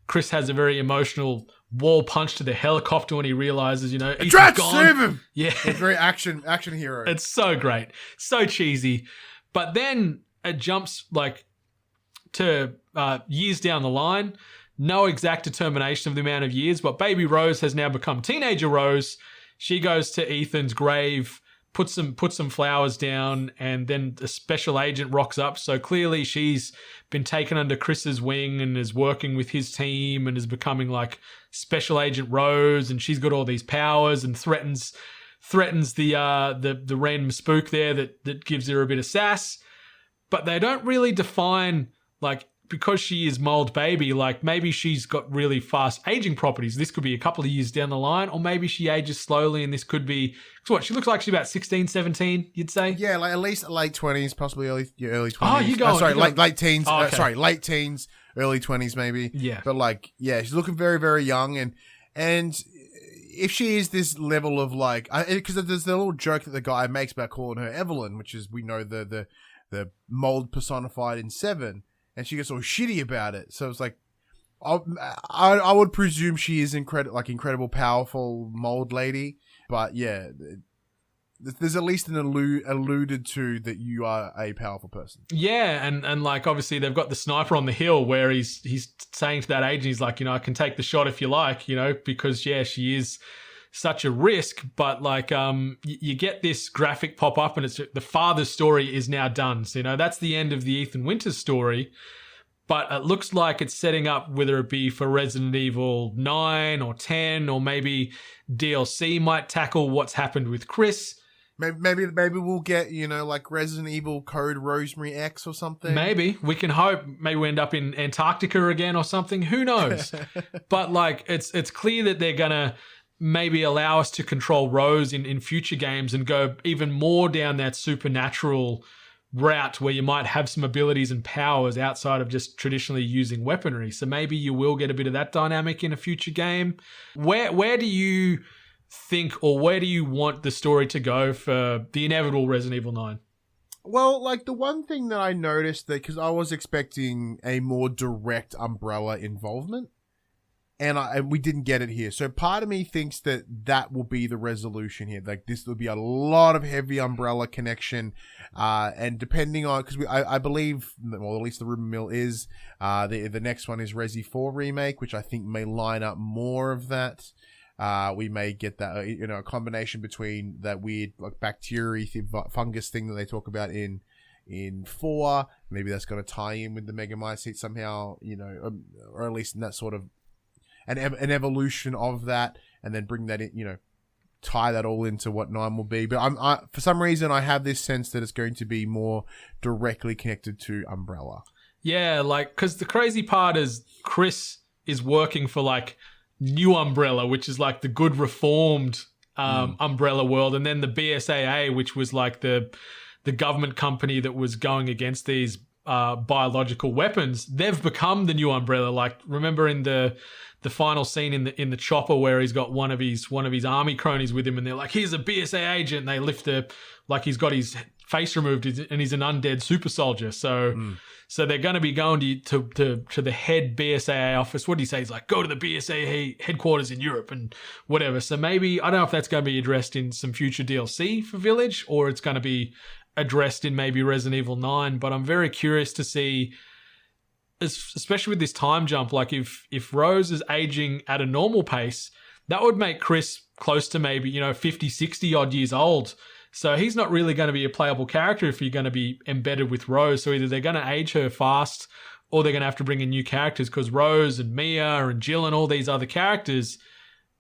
Chris has a very emotional wall punch to the helicopter when he realizes, Ethan's gone. Save him! Yeah. It's very action hero. It's so great. So cheesy. But then it jumps to years down the line. No exact determination of the amount of years, but baby Rose has now become teenager Rose. She goes to Ethan's grave, puts some flowers down, and then a special agent rocks up. So clearly she's been taken under Chris's wing and is working with his team and is becoming Special Agent Rose, and she's got all these powers and threatens the random spook there that gives her a bit of sass. But they don't really define, because she is mold baby, maybe she's got really fast aging properties. This could be a couple of years down the line, or maybe she ages slowly, and this could be, she looks like she's about 16, 17, you'd say? Yeah, at least late 20s, possibly early 20s. Oh, you go. Late teens. Oh, okay. Late teens, early 20s maybe. Yeah. But she's looking very, very young, and if she is this level of because there's the little joke that the guy makes about calling her Evelyn, which is, we know the mold personified in 7. And she gets all shitty about it. So it's I would presume she is incredible, powerful mold lady. But yeah, there's at least an alluded to that you are a powerful person. Yeah, and obviously they've got the sniper on the hill where he's saying to that agent, he's like, I can take the shot if you like, because she is such a risk. But you get this graphic pop up, and it's the father's story is now done. So that's the end of the Ethan Winters story. But it looks like it's setting up, whether it be for Resident Evil 9 or 10, or maybe DLC might tackle what's happened with Chris. Maybe we'll get, Resident Evil Code Rosemary X or something. Maybe. We can hope. Maybe we end up in Antarctica again or something. Who knows? But it's clear that they're going to maybe allow us to control Rose in future games and go even more down that supernatural route where you might have some abilities and powers outside of just traditionally using weaponry. So maybe you will get a bit of that dynamic in a future game. Where do you think, or where do you want the story to go for the inevitable Resident Evil 9? Well, the one thing that I noticed, because I was expecting a more direct Umbrella involvement, and we didn't get it here. So part of me thinks that will be the resolution here. Like this will be a lot of heavy Umbrella connection, and depending on, because I believe, well, at least the rumor mill is the next one is Resi 4 remake, which I think may line up more of that. We may get that, a combination between that weird like bacteria fungus thing that they talk about in 4. Maybe that's going to tie in with the Megamycete somehow, or at least in that sort of an evolution of that, and then bring that in, tie that all into what 9 will be. But for some reason, I have this sense that it's going to be more directly connected to Umbrella. Yeah, like, because the crazy part is Chris is working for like New Umbrella, which is like the good reformed Umbrella world, and then the BSAA, which was like the government company that was going against these biological weapons. They've become the New Umbrella. Like, remember in the final scene in the chopper where he's got one of his army cronies with him, and they're like, he's a BSA agent, and they lift like he's got his face removed and he's an undead super soldier. So they're going to be going to the head BSAA office. What do you say? He's like, go to the BSAA headquarters in Europe and whatever. So maybe, I don't know if that's going to be addressed in some future DLC for Village, or it's going to be addressed in maybe Resident Evil 9. But I'm very curious to see, especially with this time jump, like if Rose is aging at a normal pace, that would make Chris close to maybe, 50, 60 odd years old. So he's not really going to be a playable character if you're going to be embedded with Rose. So either they're going to age her fast, or they're going to have to bring in new characters, because Rose and Mia and Jill and all these other characters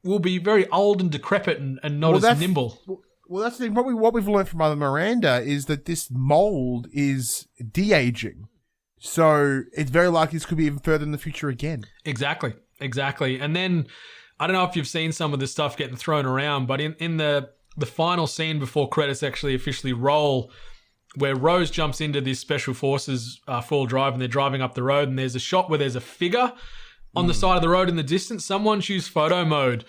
will be very old and decrepit and not as nimble. Well, that's the thing. Probably what we've learned from Mother Miranda is that this mold is de-aging. So it's very likely this could be even further in the future again. Exactly. And then, I don't know if you've seen some of the stuff getting thrown around, but in the final scene before credits actually officially roll, where Rose jumps into this Special Forces full drive, and they're driving up the road, and there's a shot where there's a figure on the side of the road in the distance. Someone's used photo mode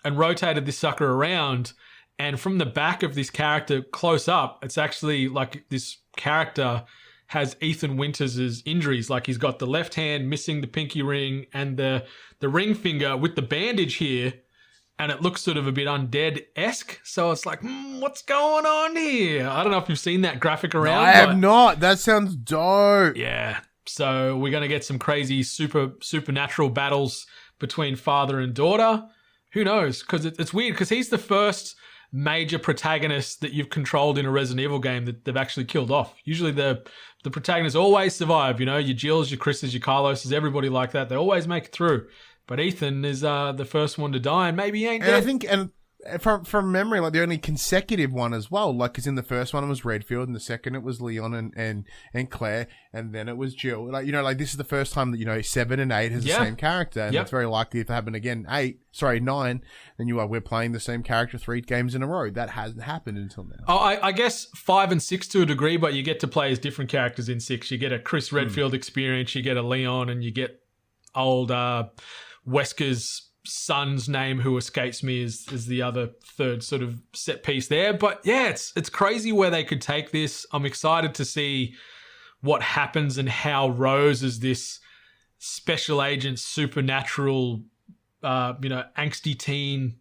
and rotated this sucker around, and from the back of this character close up, it's actually like this character has Ethan Winters' injuries. Like, he's got the left hand missing the pinky ring and the ring finger with the bandage here, and it looks sort of a bit undead-esque. So it's like, what's going on here? I don't know if you've seen that graphic around. No, I have not. That sounds dope. Yeah. So we're going to get some crazy supernatural battles between father and daughter. Who knows? Because it's weird, because he's the first major protagonist that you've controlled in a Resident Evil game that they've actually killed off. Usually the protagonists always survive, your Jills, your Chris's, your Carloses, everybody like that. They always make it through. But Ethan is the first one to die, and maybe he ain't dead. I think, and from memory, like the only consecutive one as well, like, because in the first one it was Redfield, and the second it was Leon and Claire, and then it was Jill. Like, this is the first time that 7 and 8 has the same character, and it's very likely if it happened again 9, then we're playing the same character 3 games in a row. That hasn't happened until now. Oh, I guess 5 and 6 to a degree, but you get to play as different characters in 6. You get a Chris Redfield experience, you get a Leon, and you get old Wesker's son's name, who escapes me, is the other third sort of set piece there. But yeah, it's crazy where they could take this. I'm excited to see what happens and how Rose as this special agent, supernatural, angsty teen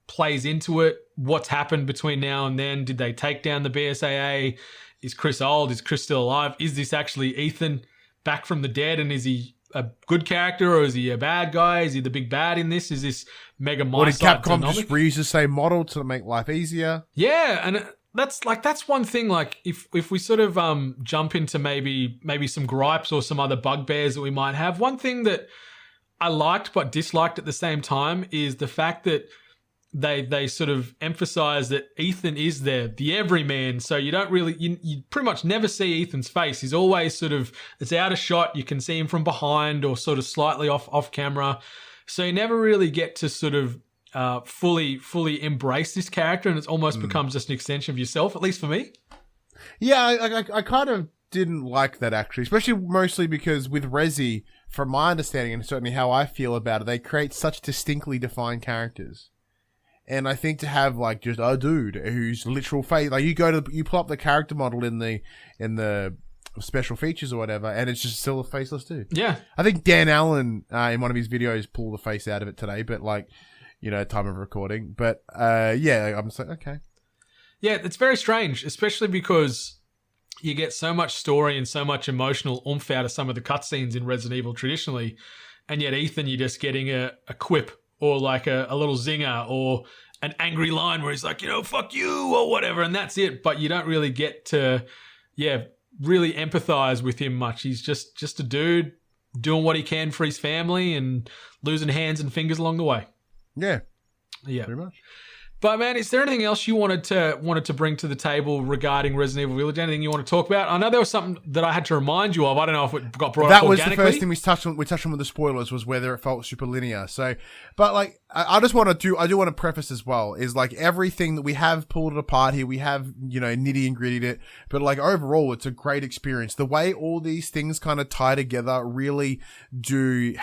plays into it. What's happened between now and then? Did they take down the BSAA? Is Chris old? Is Chris still alive? Is this actually Ethan back from the dead, and is he a good character, or is he a bad guy? Is he the big bad in this? Is this Mega Mycete? Or did Capcom just reuse the same model to make life easier? Yeah, and that's one thing. Like, if we sort of jump into maybe some gripes or some other bugbears that we might have, one thing that I liked but disliked at the same time is the fact that they sort of emphasize that Ethan is the everyman. So you don't really, you pretty much never see Ethan's face. He's always sort of, it's out of shot. You can see him from behind or sort of slightly off camera. So you never really get to sort of fully embrace this character, and it almost becomes just an extension of yourself, at least for me. Yeah, I kind of didn't like that, actually, especially mostly because with Resi, from my understanding and certainly how I feel about it, they create such distinctly defined characters. And I think to have like just a dude whose literal face, like you pull up the character model in the special features or whatever, and it's just still a faceless dude. Yeah. I think Dan Allen in one of his videos pulled the face out of it today, but like, you know, time of recording. But yeah, I'm just like, okay. Yeah, it's very strange, especially because you get so much story and so much emotional oomph out of some of the cutscenes in Resident Evil traditionally, and yet Ethan, you're just getting a quip or like a little zinger or an angry line where he's like, you know, fuck you or whatever, and that's it. But you don't really get to, really empathize with him much. He's just a dude doing what he can for his family and losing hands and fingers along the way. Yeah. Yeah. Pretty much. But man, is there anything else you wanted to bring to the table regarding Resident Evil Village? Anything you want to talk about? I know there was something that I had to remind you of. I don't know if it got brought up organically. That was the first thing we touched on with the spoilers, was whether it felt super linear. So, but like, I do want to preface as well, is like everything that we have pulled it apart here, we have, you know, nitty and grittied it, but like overall, it's a great experience. The way all these things kind of tie together really do,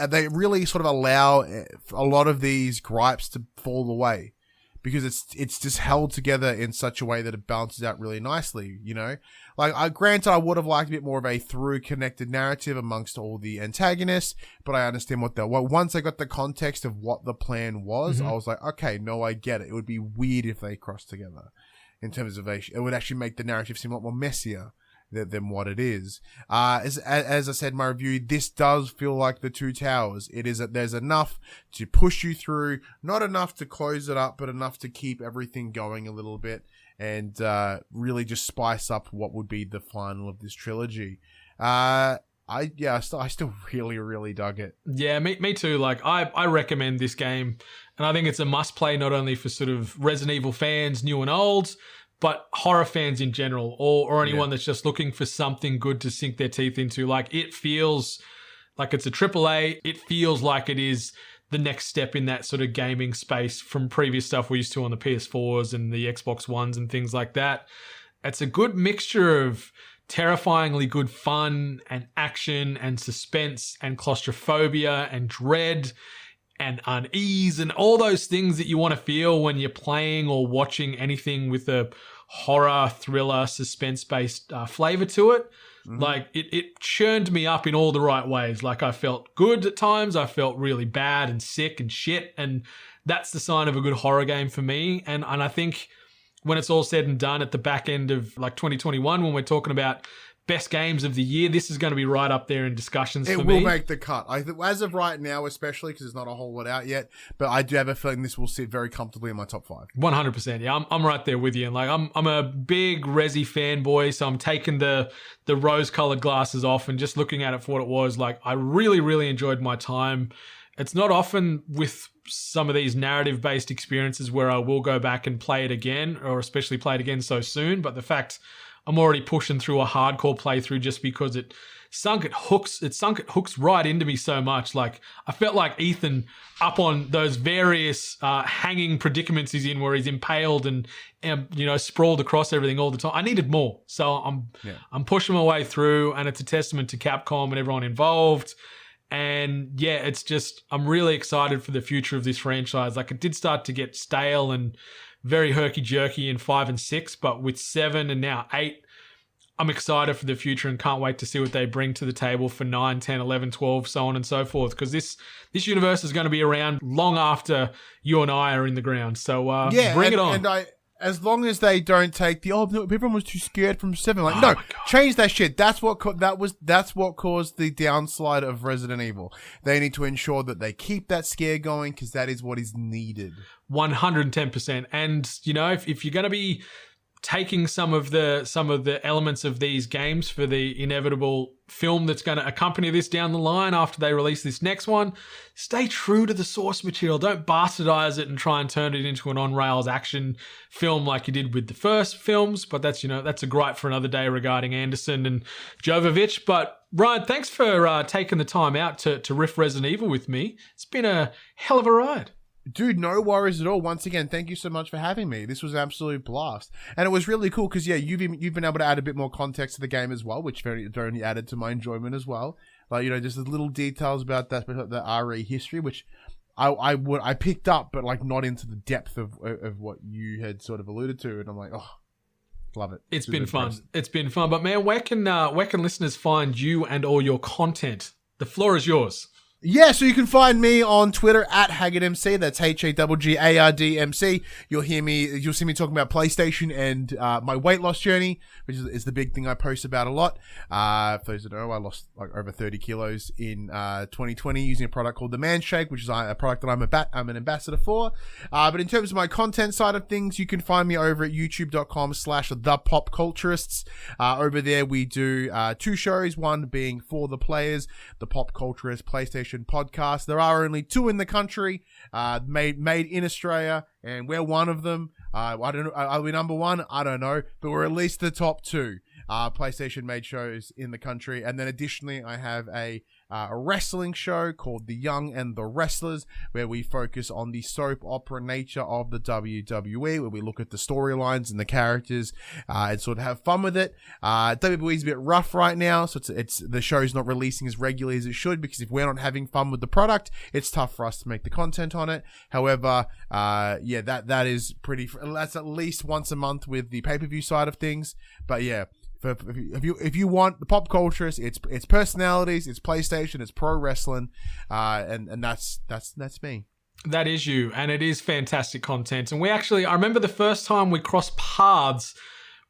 they really sort of allow a lot of these gripes to fall away. Because it's just held together in such a way that it balances out really nicely, you know? Like, granted, I would have liked a bit more of a through-connected narrative amongst all the antagonists, but I understand once I got the context of what the plan was, I was like, okay, no, I get it. It would be weird if they crossed together in terms of it would actually make the narrative seem a lot more messier than what it is. As I said in my review, this does feel like the Two Towers. It is that there's enough to push you through, not enough to close it up, but enough to keep everything going a little bit and really just spice up what would be the final of this trilogy. I still really, really dug it. Yeah, me too. Like, I recommend this game, and I think it's a must play not only for sort of Resident Evil fans, new and old, but horror fans in general, or anyone that's just looking for something good to sink their teeth into. Like, it feels like it's a AAA. It feels like it is the next step in that sort of gaming space from previous stuff we used to on the PS4s and the Xbox Ones and things like that. It's a good mixture of terrifyingly good fun and action and suspense and claustrophobia and dread and unease and all those things that you want to feel when you're playing or watching anything with a horror, thriller, suspense-based flavor to it. Mm-hmm. Like, it churned me up in all the right ways. Like, I felt good at times. I felt really bad and sick and shit. And that's the sign of a good horror game for me. And I think when it's all said and done at the back end of like 2021, when we're talking about best games of the year, this is going to be right up there in discussions for me. It will make the cut. As of right now, especially because there's not a whole lot out yet, but I do have a feeling this will sit very comfortably in my top 5. 100%. Yeah, I'm right there with you. And like, I'm a big Resi fanboy, so I'm taking the rose-colored glasses off and just looking at it for what it was. Like, I really, really enjoyed my time. It's not often with some of these narrative-based experiences where I will go back and play it again, or especially play it again so soon, but the fact I'm already pushing through a hardcore playthrough just because it sunk it hooks right into me so much. Like, I felt like Ethan up on those various hanging predicaments he's in, where he's impaled and you know, sprawled across everything all the time. I needed more, so I'm pushing my way through, and it's a testament to Capcom and everyone involved. And yeah, it's just, I'm really excited for the future of this franchise. Like, it did start to get stale and very herky-jerky in 5 and 6, but with 7 and now 8, I'm excited for the future and can't wait to see what they bring to the table for 9, 10, 11, 12, so on and so forth, because this universe is going to be around long after you and I are in the ground. So bring it on. And as long as they don't take the everyone was too scared from 7. Like, no, change that shit. That's what caused the downslide of Resident Evil. They need to ensure that they keep that scare going, because that is what is needed. 110%. And you know, if you're going to be taking some of the elements of these games for the inevitable film that's going to accompany this down the line after they release this next one, stay true to the source material. Don't bastardize it and try and turn it into an on-rails action film like you did with the first films. But that's a gripe for another day regarding Anderson and Jovovich. But Ryan, thanks for taking the time out to riff Resident Evil with me. It's been a hell of a ride. Dude, no worries at all. Once again, thank you so much for having me. This was an absolute blast. And it was really cool because, yeah, you've been able to add a bit more context to the game as well, which very added to my enjoyment as well. Like, you know, just the little details about that, the RE history, which I picked up, but like not into the depth of what you had sort of alluded to. And I'm like, oh, Love it. It's Super been fun. impressed. It's been fun. But man, where can listeners find you and all your content? The floor is yours. Yeah, so you can find me on Twitter at HaggardMC. That's HAGGARDMC. You'll see me talking about PlayStation and my weight loss journey, which is the big thing I post about a lot. For those that don't know, I lost like over 30 kilos in 2020 using a product called the Man Shake, which is a product that I'm an ambassador for. But in terms of my content side of things, you can find me over at youtube.com/thepopculturists. Over there, we do 2 shows, one being for the players, the Popculturists PlayStation podcast. There are only 2 in the country, made in Australia, and we're one of them. I don't know. Are we number 1? I don't know, but we're at least the top 2 PlayStation made shows in the country. And then additionally, I have a wrestling show called The Young and the Wrestlers, where we focus on the soap opera nature of the WWE, where we look at the storylines and the characters and sort of have fun with it. WWE is a bit rough right now, so it's the show's not releasing as regularly as it should, because if we're not having fun with the product, it's tough for us to make the content on it. However, yeah, that is that's at least once a month with the pay-per-view side of things. But yeah, if you want the pop cultures, it's personalities, it's PlayStation, it's pro wrestling, and that's me. That is you, and it is fantastic content. And I remember the first time we crossed paths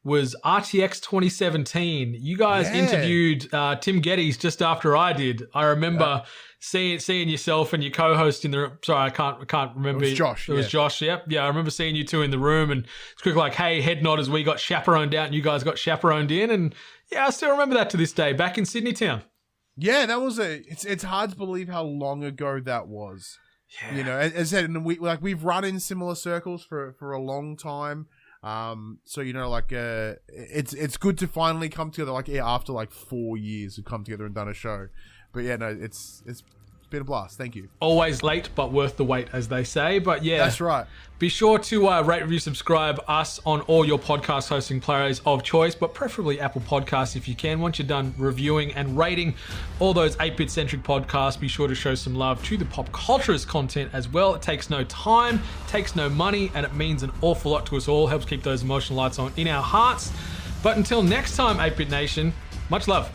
was RTX 2017. You guys interviewed Tim Geddes just after I did. I remember seeing yourself and your co-host in the room. Sorry, I can't remember. It was Josh. It was Josh, yep. Yeah, I remember seeing you two in the room, and it's quick like, hey, head nod as we got chaperoned out and you guys got chaperoned in. And yeah, I still remember that to this day, back in Sydney town. Yeah, that was it's hard to believe how long ago that was. Yeah. You know, as I said, and we've run in similar circles for a long time. So you know, like it's good to finally come together, like after like 4 years we've come together and done a show. But yeah, no, it's been a blast. Thank you. Always late, but worth the wait, as they say. But yeah, that's right. Be sure to rate, review, subscribe us on all your podcast hosting players of choice, but preferably Apple Podcasts if you can. Once you're done reviewing and rating all those 8-bit centric podcasts, be sure to show some love to the Pop Culturist content as well. It takes no time, takes no money, and it means an awful lot to us all. Helps keep those emotional lights on in our hearts. But until next time, 8-bit Nation, much love.